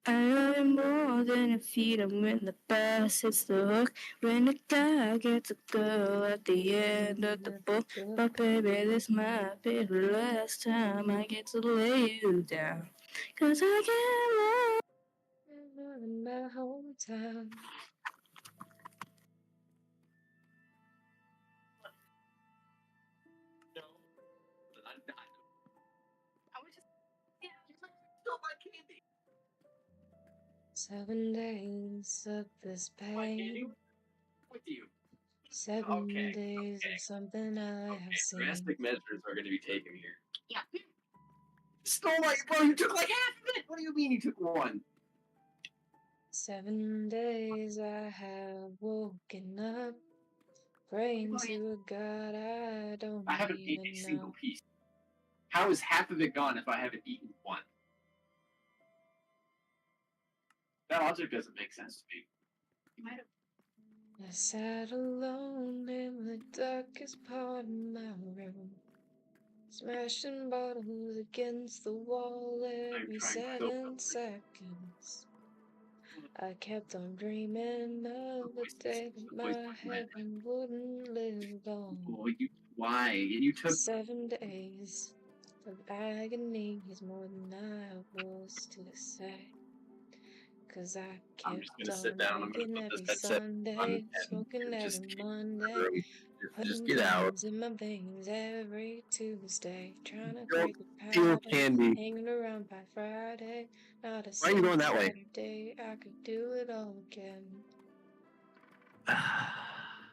I love you more than your feet, and when the bass hits the hook, when the guy gets a girl at the end of the book. But baby, this might be the last time I get to lay you down, 'cause I can't love. In my hometown. I was just, yeah, still my candy. 7 days of this My candy pain. with you. 7 days of something I have seen. Drastic measures are going to be taken here. Yeah. Stole my, bro, you took like half of it! What do you mean you took one? 7 days I have woken up, praying to a God I don't I haven't eaten a even single know. piece. How is half of it gone if I haven't eaten one? That logic doesn't make sense to me. You might have. I sat alone in the darkest part of my room, smashing bottles against the wall every trying so 7 seconds. I kept on dreaming of a day that my heaven wouldn't live long. Oh, why? And you took 7 days of agony is more than I was to say. 'Cause I I'm just kept gonna sit on down. I'm gonna drinking put every this headset on Sunday, and smoking just every keep in Monday, the room. Just putting get out. candles in my veins every Tuesday, trying to Don't break the steal pattern, candy. hanging around by Friday, not a Why are you going single that way? Saturday, I could do it all again.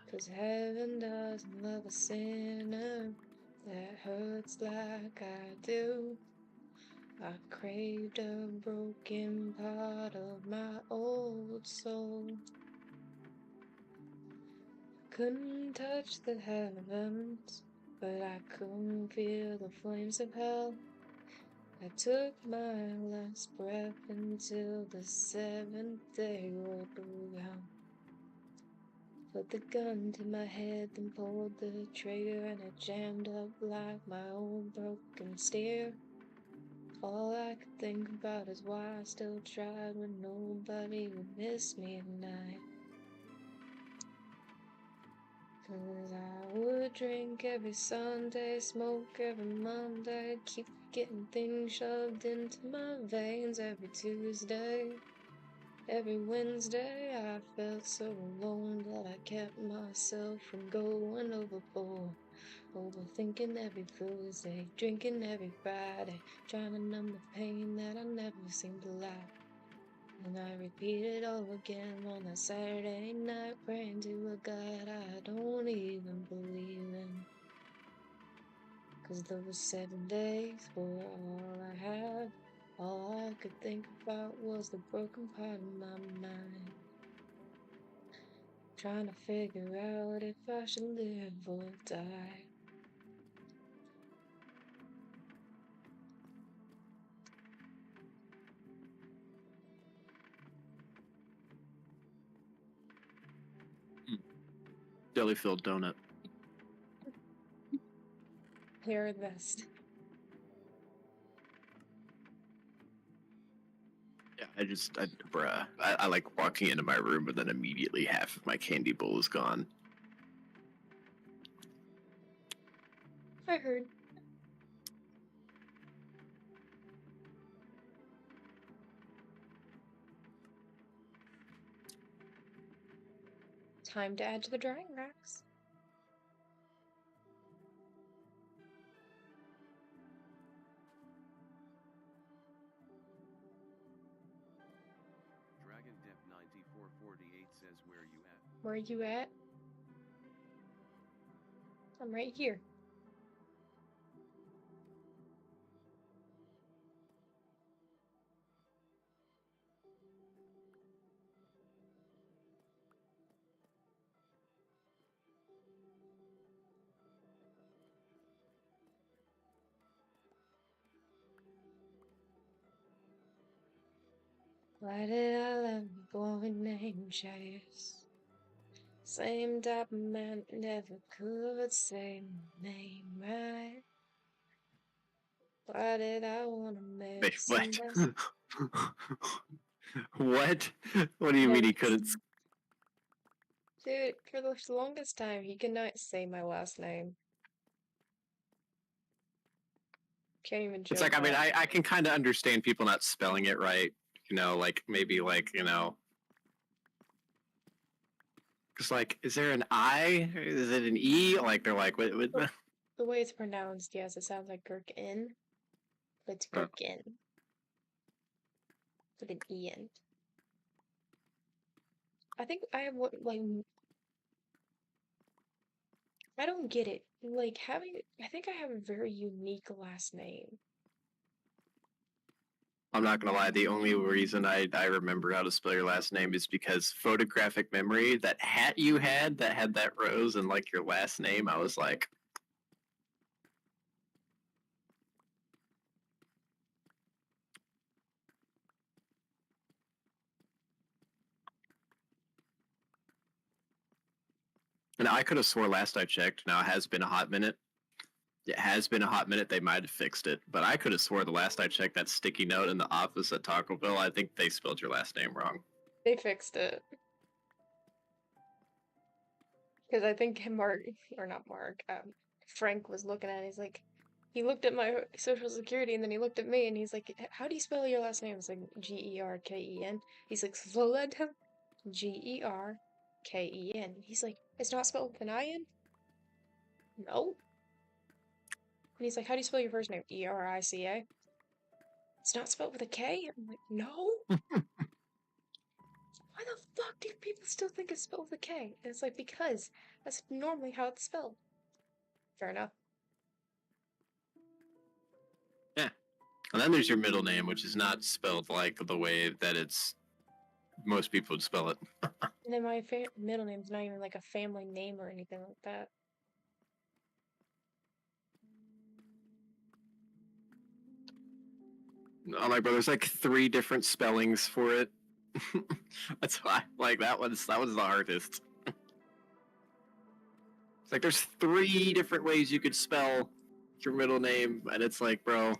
'Cause heaven doesn't love a sinner that hurts like I do. I craved a broken part of my old soul. Couldn't touch the heavens, but I couldn't feel the flames of hell. I took my last breath until the 7th day rolled around. Put the gun to my head, then pulled the trigger, and it jammed up like my old broken steer. All I could think about is why I still tried when nobody would miss me at night. 'Cause I would drink every Sunday, smoke every Monday, keep getting things shoved into my veins every Tuesday. Every Wednesday I felt so alone that I kept myself from going overboard. Overthinking every Thursday, drinking every Friday, trying to numb the pain that I never seem to like. And I repeat it all again on a Saturday night, praying to a God I don't even believe in. 'Cause those 7 days were all I had. All I could think about was the broken part of my mind. Trying to figure out if I should live or die. Jelly filled donut. Clear the best. Yeah, bruh. I like walking into my room, but then immediately half of my candy bowl is gone. I heard. Time to add to the drying racks. Dragon Dep 9448 says where you at? Where you at? I'm right here. Why did I let my boy name chase? Same type of man that never could say my name right. Why did I wanna marry Wait, what? somebody? What? What do you mean he couldn't? Dude, for the longest time, he could not say my last name. Can't even It's joke like, I mean, that. I can kind of understand people not spelling it right. You know, like maybe like, you know, because like, is there an I? Is it an E? Like they're like, what? The way it's pronounced, yes, it sounds like Gherkin, but it's Huh. Gherkin with an E in. I think I have what like I don't get it. Like I think I have a very unique last name. I'm not gonna lie. The only reason I remember how to spell your last name is because photographic memory. That hat you had that had that rose and like your last name. I was like, and I could have swore last I checked. Now it has been a hot minute. It has been a hot minute. They might have fixed it, but I could have swore the last I checked that sticky note in the office at Taco Bell. I think they spelled your last name wrong. They fixed it. Because I think Mark, or not Mark, Frank was looking at it. He's like, he looked at my social security and then he looked at me and he's like, how do you spell your last name? It's like Gerken. He's like, slow that down. Gerken. He's like, it's not spelled with an I in? No. And he's like, how do you spell your first name? Erica. It's not spelled with a K? I'm like, no. Why the fuck do people still think it's spelled with a K? And it's like, because that's normally how it's spelled. Fair enough. Yeah. And then there's your middle name, which is not spelled like the way that it's most people would spell it. And then my middle name's not even like a family name or anything like that. Oh my brother, there's like 3 different spellings for it. That's why, like that was the hardest. It's like there's 3 different ways you could spell your middle name, and it's like, bro.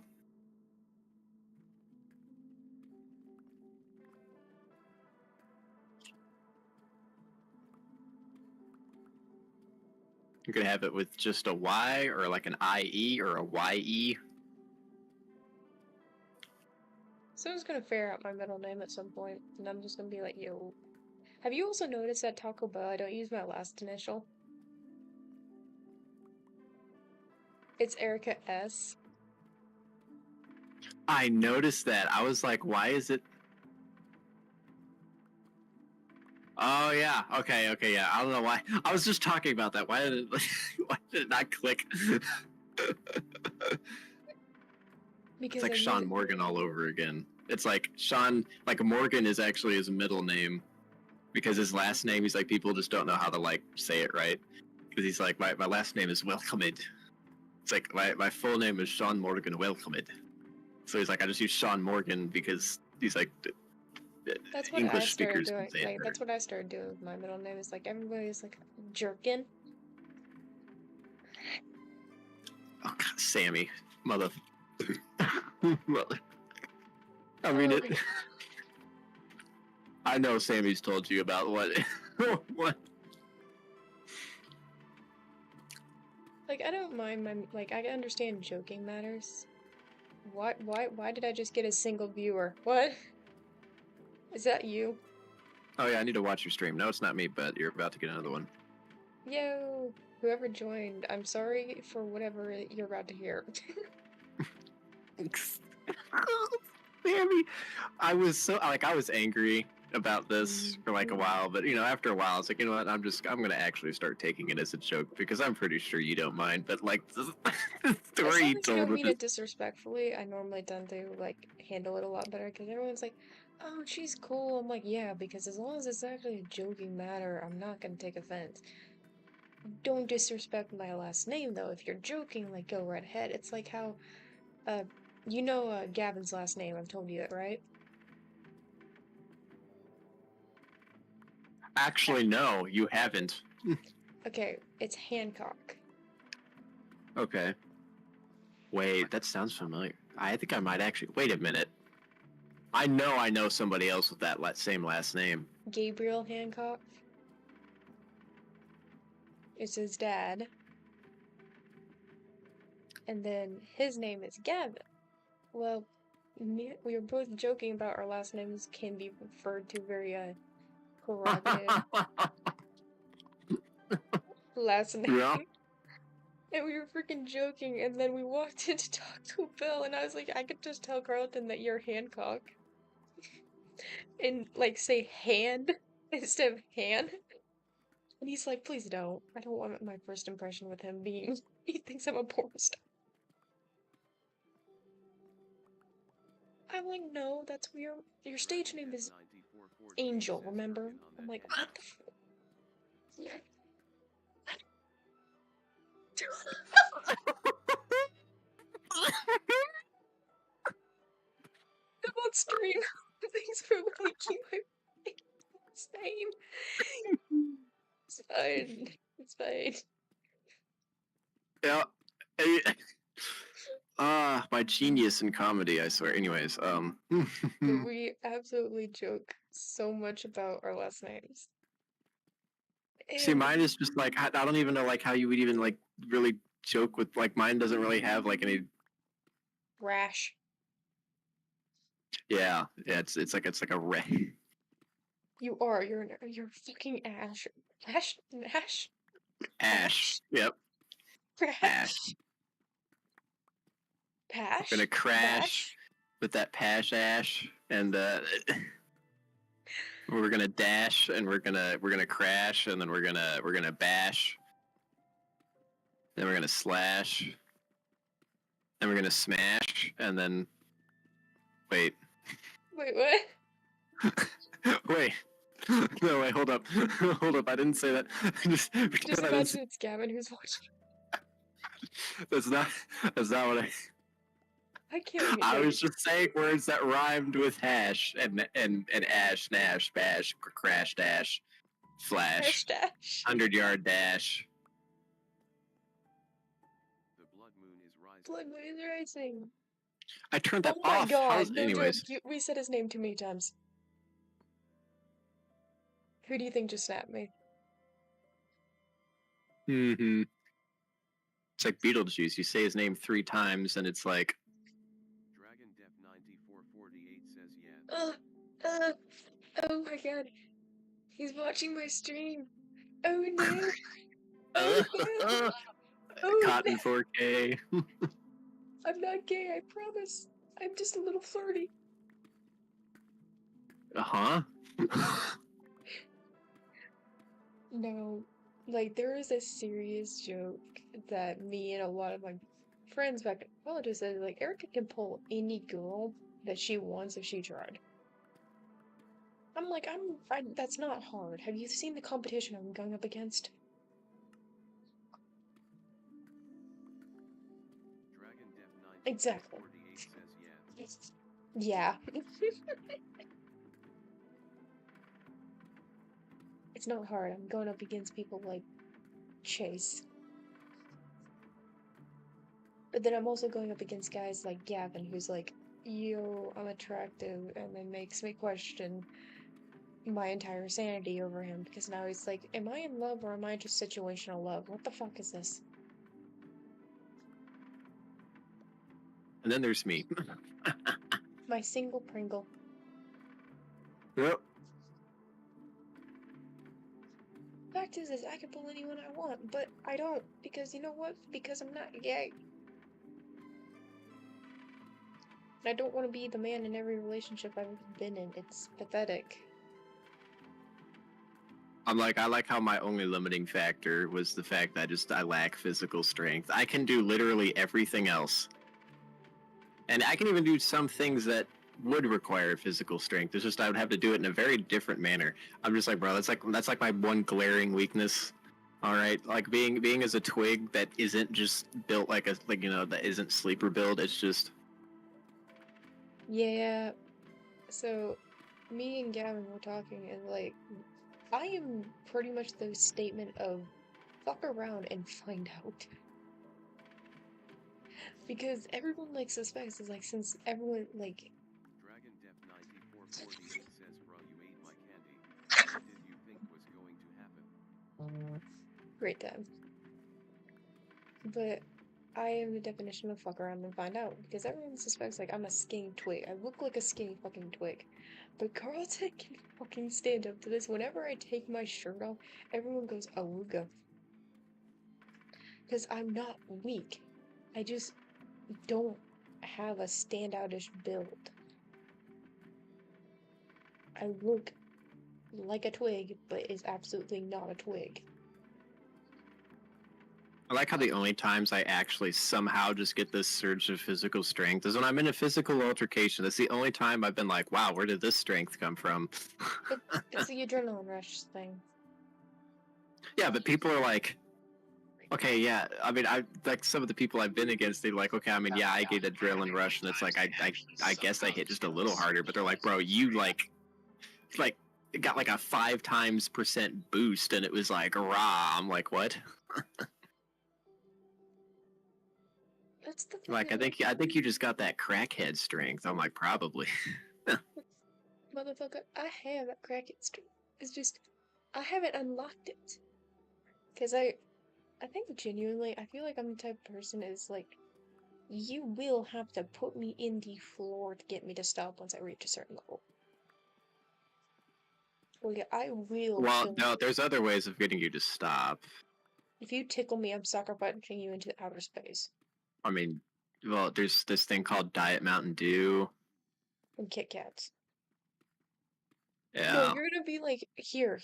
You could have it with just a Y or like an IE or a YE. Someone's gonna figure out my middle name at some point, and I'm just gonna be like, yo. Have you also noticed that Taco Bell, I don't use my last initial? It's Erica S. I noticed that. I was like, why is it? Oh yeah. Okay. Okay. Yeah. I don't know why. I was just talking about that. Why did it? Why did it not click? Because It's like I Sean use- Morgan all over again. It's like Sean, like Morgan is actually his middle name because his last name, he's like, people just don't know how to like say it right. Because he's like, my last name is Welcomed. It's like, my full name is Sean Morgan Welcomed. So he's like, I just use Sean Morgan because he's like, That's what English I started speakers doing. can say it Like, better. that's what I started doing with my middle name. Is like everybody's like Jerkin. Oh, God, Sammy. Mother. Mother. I mean, Oh, it. I know Sammy's told you about what. What? Like I don't mind my like I understand joking matters. Why did I just get a single viewer? What? Is that you? Oh, yeah, I need to watch your stream. No, it's not me, but you're about to get another one. Yo, whoever joined, I'm sorry for whatever you're about to hear. Sammy. I was so, like, I was angry about this for like a while, but you know, after a while, it's like, you know what, I'm gonna actually start taking it as a joke because I'm pretty sure you don't mind. But like, the As story long you as you told don't with mean this, it disrespectfully, I normally tend to like handle it a lot better because everyone's like, "Oh, she's cool." I'm like, "Yeah," because as long as it's actually a joking matter, I'm not gonna take offense. Don't disrespect my last name though. If you're joking, like go right ahead. It's like how, you know, Gavin's last name. I've told you that, right? actually, no, you haven't. Okay, it's Hancock. Okay. Wait, that sounds familiar. I think I might actually. Wait a minute. I know somebody else with that same last name. Gabriel Hancock. It's his dad. And then his name is Gavin. Well, we were both joking about our last names can be referred to very prerogative last name. Yeah. And we were freaking joking, and then we walked into Taco Bell, and I was like, I could just tell Carlton that you're Hancock. And, like, say hand instead of Han. And he's like, please don't. I don't want my first impression with him being, he thinks I'm a porn star. I'm like, no, that's your stage name is Angel, remember? I'm like, what the I'm on stream. Thanks for liking my name. It's fine. It's fine. Yeah. My genius in comedy, I swear. Anyways, But we absolutely joke so much about our last names. see, And mine is just like I don't even know like how you would even like really joke with like mine doesn't really have like any. Rash. Yeah, it's like a ray. You are. You're fucking Ash. Ash? Nash? Ash. Yep. Rash? Ash. Pash? Gonna crash Bash? with that Pash Ash, and we're gonna dash, and we're gonna crash, and then we're gonna bash, then we're gonna slash, then we're gonna smash, and then wait, Wait, what? wait. No, wait, hold up. Hold up, I didn't say that. Just Just pretend I didn't imagine say, it's Gavin who's watching. that's not what I can't even I know. was just saying words that rhymed with hash and ash, nash, bash, crash, dash, flash, Dash. 100-yard dash. The blood moon is rising. Blood moon is rising. I turned that Oh my off. god. No, Anyways, dude, we said his name too many times. Who do you think just snapped me? mm-hmm. It's like Beetlejuice. You say his name 3 times, and it's like, Dragon Def 9448 says yes. Oh my god. He's watching my stream. Oh no. uh, Oh no. uh, Oh caught no. in 4K. I'm not gay, I promise. I'm just a little flirty. Huh? No, like there is a serious joke that me and a lot of my friends back in college said, like, Erica can pull any girl that she wants if she tried. I'm like, that's not hard. Have you seen the competition I'm going up against? Dragon Def 9448 Exactly. says yes. Yeah. It's not hard. I'm going up against people like Chase. But then I'm also going up against guys like Gavin, who's like, yo, I'm attractive, and then makes me question my entire sanity over him, because now he's like, am I in love or am I just situational love? What the fuck is this? And then there's me. My single Pringle. Yep. Fact is I can pull anyone I want, but I don't, because you know what? Because I'm not gay. I don't want to be the man in every relationship I've ever been in. It's pathetic. I like how my only limiting factor was the fact that I lack physical strength. I can do literally everything else. And I can even do some things that would require physical strength. It's just I would have to do it in a very different manner. I'm just like, bro, that's like my one glaring weakness. All right, like being as a twig that isn't just built that isn't sleeper build. It's just Yeah. So, me and Gavin were talking, and like, I am pretty much the statement of fuck around and find out. Because everyone like suspects is like, since everyone like Dragon Def 9448 says, bro, you ate my candy. What did you think was going to happen? great time. But I am the definition of fuck around and find out, because everyone suspects like I'm a skinny twig. I look like a skinny fucking twig. But Carlton can fucking stand up to this. Whenever I take my shirt off, everyone goes awooga. Because I'm not weak. I just don't have a standoutish build. I look like a twig, but is absolutely not a twig. I like how the only times I actually somehow just get this surge of physical strength is when I'm in a physical altercation. That's the only time I've been like, wow, where did this strength come from? It's the adrenaline rush thing. Yeah, but people are like, okay, yeah. I mean, I like some of the people I've been against. They're like, okay, I mean, yeah, I get adrenaline rush, and it's like I guess I hit just a little harder. But they're like, bro, you like it got like a 5 times % boost, and it was like rah. I'm like, what? That's the thing. Like, I think you just got that crackhead strength. I'm like, probably. Motherfucker, I have that crackhead streak. It's just, I haven't unlocked it. Because I think genuinely, I feel like I'm the type of person is like, you will have to put me in the floor to get me to stop once I reach a certain level. Like, I will. Well, no, there's other ways of getting you to stop. If you tickle me, I'm sucker punching you into outer space. I mean, well, there's this thing called Diet Mountain Dew. And Kit Kats. Yeah. No, you're gonna be like, here,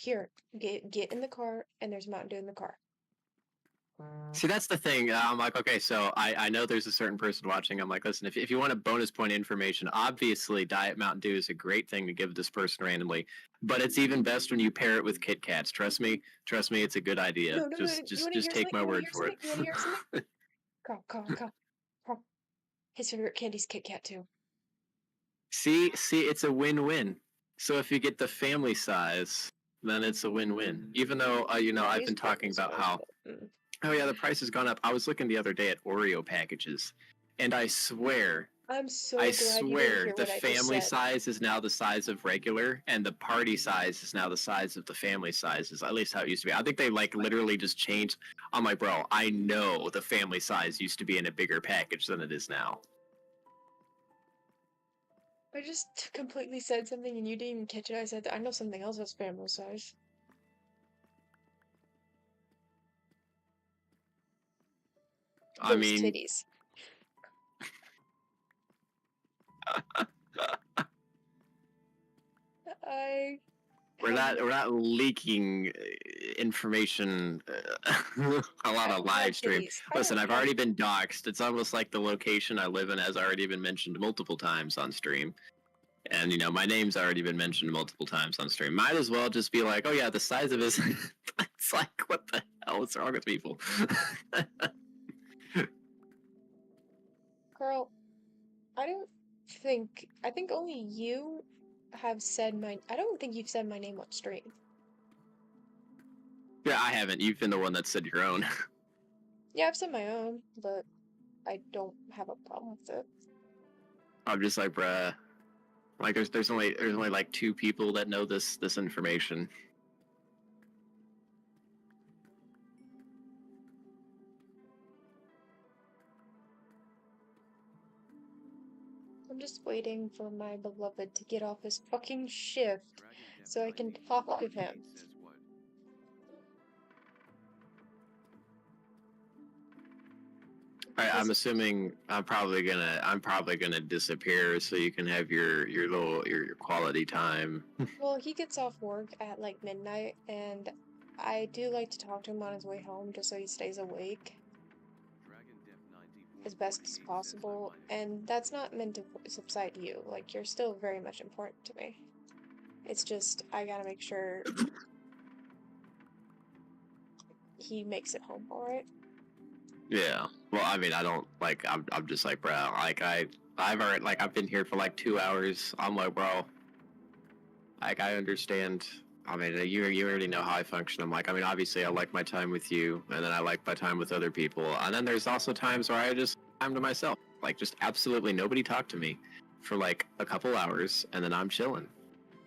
get in the car, and there's Mountain Dew in the car. See, that's the thing. I'm like, okay, so I know there's a certain person watching. I'm like, listen, if you want a bonus point information, obviously Diet Mountain Dew is a great thing to give this person randomly. But it's even best when you pair it with Kit Kats. Trust me, it's a good idea. No, Just take my word for it. You wanna hear something? Carl. His favorite candy's Kit Kat too. See, it's a win-win. So if you get the family size, then it's a win-win. Even though I've been talking about how. Oh yeah, the price has gone up. I was looking the other day at Oreo packages, and I swear I'm so I glad you didn't swear, hear the what I just family said. size is now the size of regular, and the party size is now the size of the family sizes. At least how it used to be. I think they like literally just changed. I'm like, bro, I know the family size used to be in a bigger package than it is now. I just completely said something and you didn't even catch it. I said that I know something else that's family size. I Those mean, titties. I we're have not leaking information a lot I on don't have live stream. titties. I Listen, don't I've have already been doxxed. It's almost like the location I live in has already been mentioned multiple times on stream. And, you know, my name's already been mentioned multiple times on stream. Might as well just be like, oh, yeah, the size of his. It's like, what the hell is wrong with people? Girl, I think only you have said I don't think you've said my name on stream. Yeah, I haven't. You've been the one that said your own. Yeah, I've said my own, but I don't have a problem with it. I'm just like, bruh. Like, there's only like 2 people that know this information. I'm just waiting for my beloved to get off his fucking shift Dragon so I can Def talk to 9448 him. says what? Alright, I'm assuming I'm probably gonna disappear so you can have your quality time. Well, he gets off work at like midnight, and I do like to talk to him on his way home just so he stays awake Dragon Def 9448 as best as says possible. I minus And that's not meant to subside you. Like, you're still very much important to me. It's just, I gotta make sure he makes it home alright. Yeah. Well, I mean, I don't like. I'm just like, bro. Like I've already like I've been here for like 2 hours. I'm like, bro. Like I understand. I mean, you already know how I function. I'm like, I mean, obviously, I like my time with you, and then I like my time with other people, and then there's also times where I just time to myself. Like, just absolutely nobody talk to me for like a couple hours, and then I'm chilling.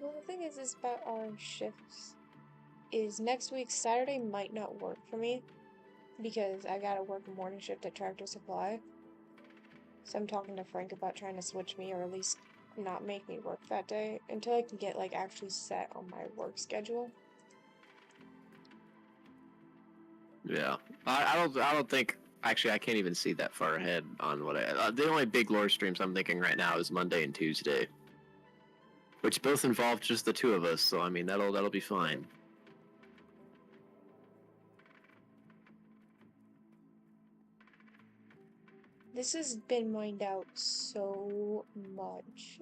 Well, the thing is about our shifts is next week Saturday might not work for me because I gotta work a morning shift at Tractor Supply. So I'm talking to Frank about trying to switch me, or at least not make me work that day until I can get like actually set on my work schedule. Yeah, I don't think. Actually, I can't even see that far ahead on what the only big lore streams I'm thinking right now is Monday and Tuesday, which both involve just the 2 of us. So I mean, that'll be fine. This has been mined out so much.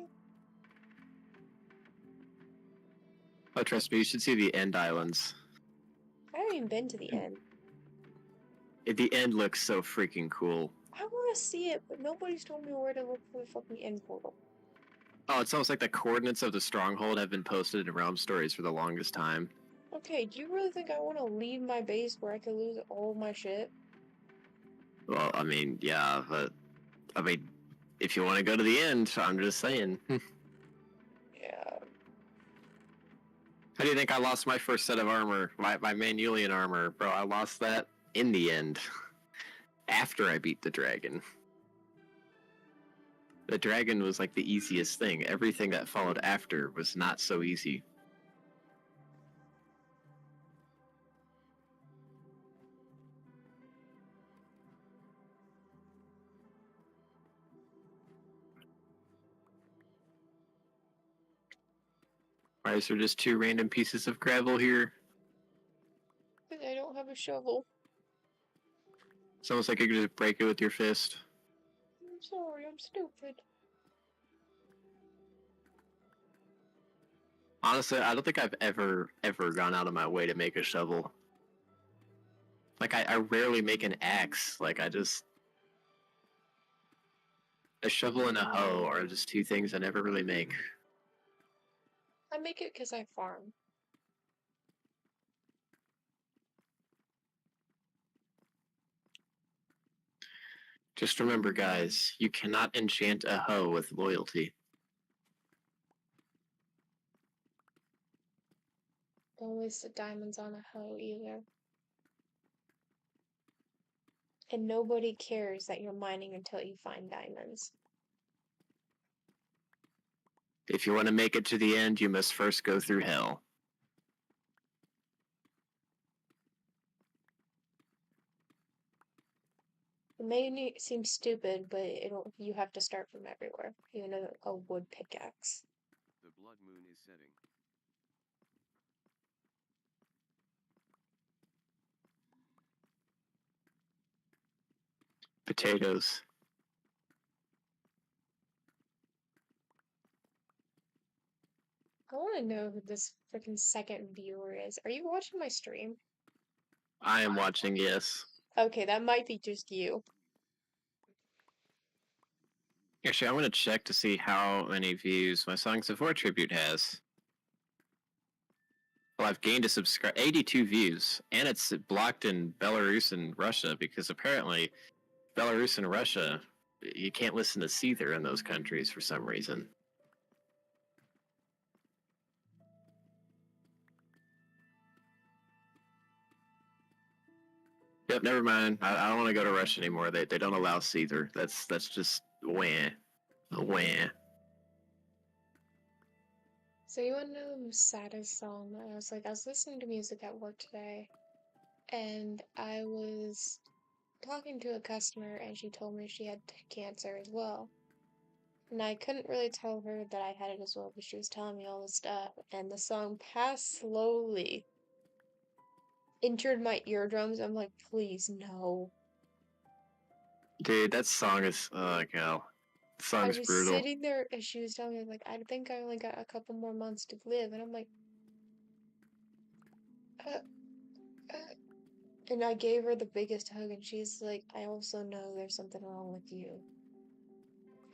Oh, trust me, you should see the End Islands. I haven't even been to the end. The end looks so freaking cool. I want to see it, but nobody's told me where to look for the fucking end portal. Oh, it's almost like the coordinates of the stronghold have been posted in Realm Stories for the longest time. Okay, do you really think I want to leave my base where I could lose all my shit? Well, I mean, yeah, but I mean, if you want to go to the end, I'm just saying. Yeah. How do you think I lost my first set of armor, my Manuelian armor, bro? I lost that in the end, after I beat the dragon. The dragon was like the easiest thing. Everything that followed after was not so easy. Why is there just 2 random pieces of gravel here? Because I don't have a shovel. It's almost like you could just break it with your fist. I'm sorry, I'm stupid. Honestly, I don't think I've ever gone out of my way to make a shovel. Like, I rarely make an axe. Like, I just... A shovel and a hoe are just 2 things I never really make. I make it because I farm. Just remember, guys, you cannot enchant a hoe with loyalty. Don't waste the diamonds on a hoe either. And nobody cares that you're mining until you find diamonds. If you want to make it to the end, you must first go through hell. It may seem stupid, but you have to start from everywhere. Even a wood pickaxe. The blood moon is setting. Potatoes. I want to know who this freaking second viewer is. Are you watching my stream? I am watching, yes. Okay, that might be just you. Actually, I want to check to see how many views my Songs of War tribute has. Well, I've gained a subscribe 82 views, and it's blocked in Belarus and Russia because apparently Belarus and Russia, you can't listen to Seether in those countries for some reason. Yep, never mind. I don't want to go to Russia anymore. They don't allow Seether. That's just wah. Wah. So you want to know the saddest song? I was listening to music at work today, and I was talking to a customer, and she told me she had cancer as well. And I couldn't really tell her that I had it as well, but she was telling me all this stuff, and the song Pass Slowly entered my eardrums. I'm like, please, no. Dude, that song is God. The song I is was brutal. sitting there, and she was telling me, like, I think I only got a couple more months to live, and I'm like, uh, and I gave her the biggest hug, and she's like, I also know there's something wrong with you.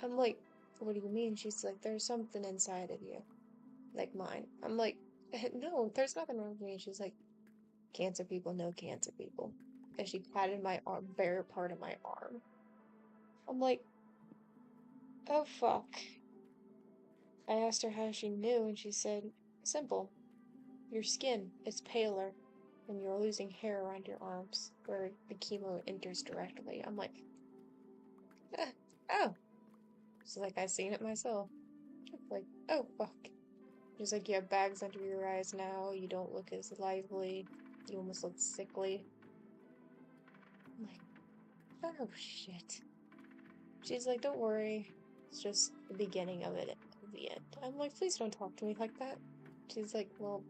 I'm like, what do you mean? She's like, there's something inside of you, like mine. I'm like, no, there's nothing wrong with me. She's like, cancer people know cancer people. And she patted my arm, bare part of my arm. I'm like, oh fuck. I asked her how she knew, and she said, simple. Your skin is paler, and you're losing hair around your arms, where the chemo enters directly. I'm like, oh. She's like, I seen it myself. I'm like, oh fuck. She's like, you have bags under your eyes now, you don't look as lively, you almost look sickly. I'm like, oh shit. She's like, don't worry, it's just the beginning of it at the end. I'm like, please don't talk to me like that. She's like, well,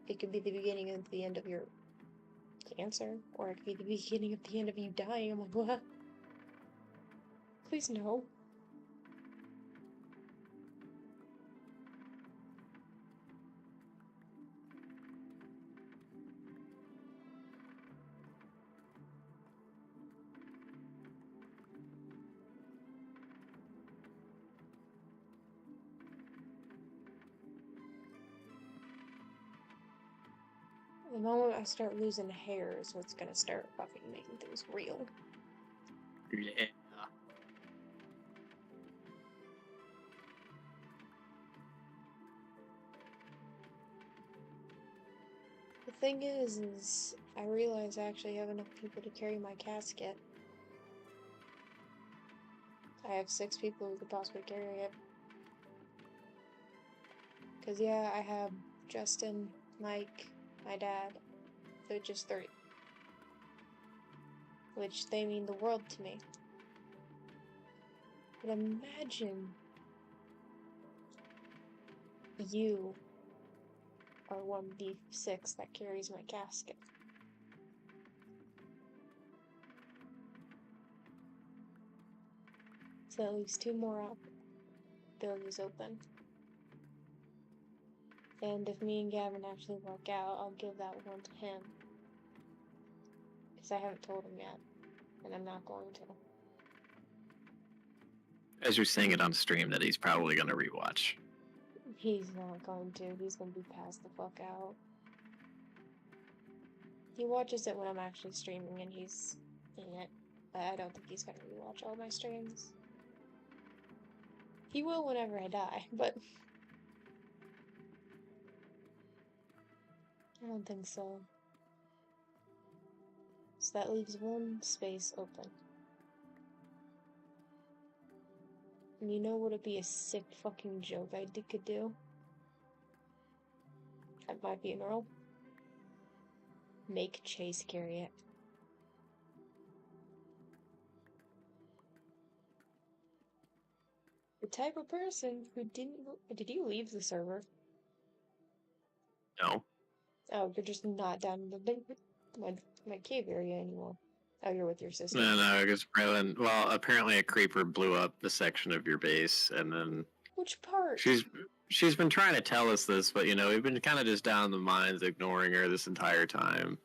it could be the beginning and the end of your cancer, or it could be the beginning of the end of you dying. I'm like, what? Please no. The moment I start losing hair is what's gonna start fucking making things real. Yeah. The thing is I realize I actually have enough people to carry my casket. I have 6 people who could possibly carry it. Cause yeah, I have Justin, Mike, my dad, so just 3. Which they mean the world to me. But imagine you are one of the 6 that carries my casket. So at least 2 more abilities open. And if me and Gavin actually work out, I'll give that one to him. Because I haven't told him yet. And I'm not going to. As you're saying it on stream, that he's probably going to rewatch. He's not going to. He's going to be passed the fuck out. He watches it when I'm actually streaming and he's in it. I don't think he's gonna rewatch all my streams. He will whenever I die, but I don't think so. So that leaves one space open. And you know what would be a sick fucking joke could do? At my funeral? Make Chase carry it. The type of person who didn't... Did you leave the server? No. Oh, you're just not down in my cave area anymore. Oh, you're with your sister. No, because Braylon. Well, apparently a creeper blew up a section of your base, and then Which part? she's been trying to tell us this, but we've been kind of just down in the mines, ignoring her this entire time.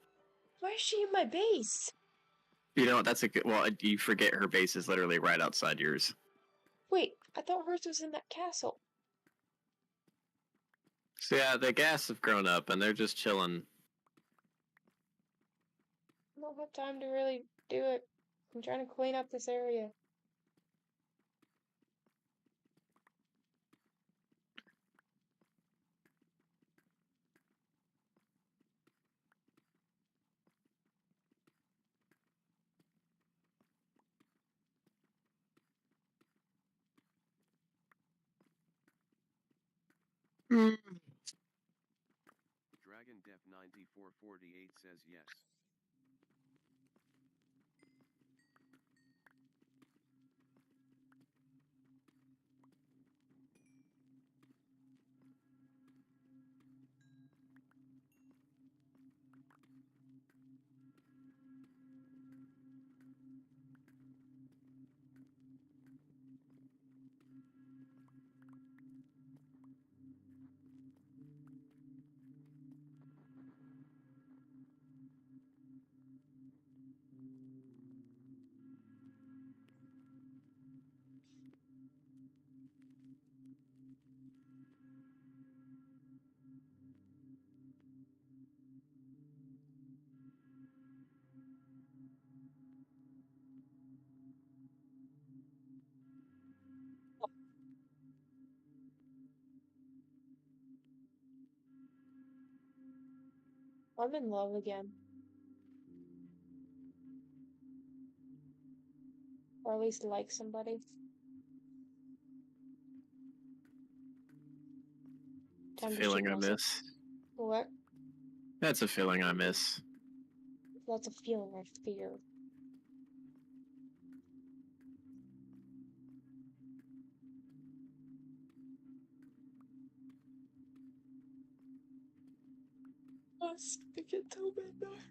Why is she in my base? That's a good. Well, you forget her base is literally right outside yours. Wait, I thought hers was in that castle. So yeah, the gas have grown up, and they're just chilling. I don't have time to really do it. I'm trying to clean up this area. Dragon Def 9448 says yes. I'm in love again. Or at least like somebody. It's a Time to feeling shoot I myself. miss. What? That's a feeling I miss. That's a feeling I fear. Let's get till midnight.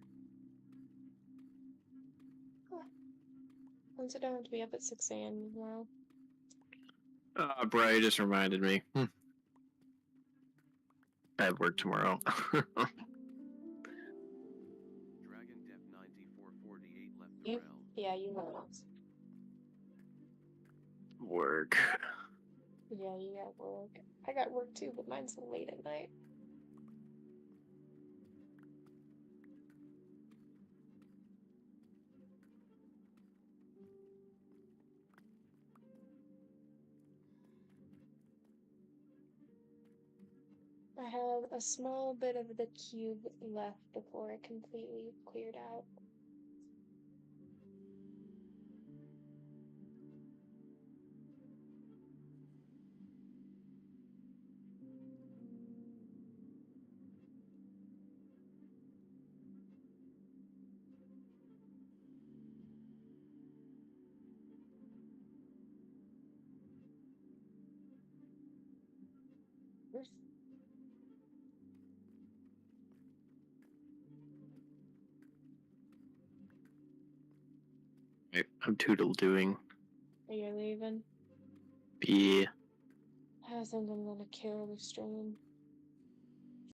When's it going to be up at 6 a.m. tomorrow? Bro, you just reminded me. I have work tomorrow. Dragon Def 9448 left the You? realm. Yeah, you know. Work. Yeah, you got work. I got work too, but mine's late at night. I have a small bit of the cube left before it completely cleared out. I'm toodle doing. Are you leaving? Yeah. I think I'm gonna kill the stream.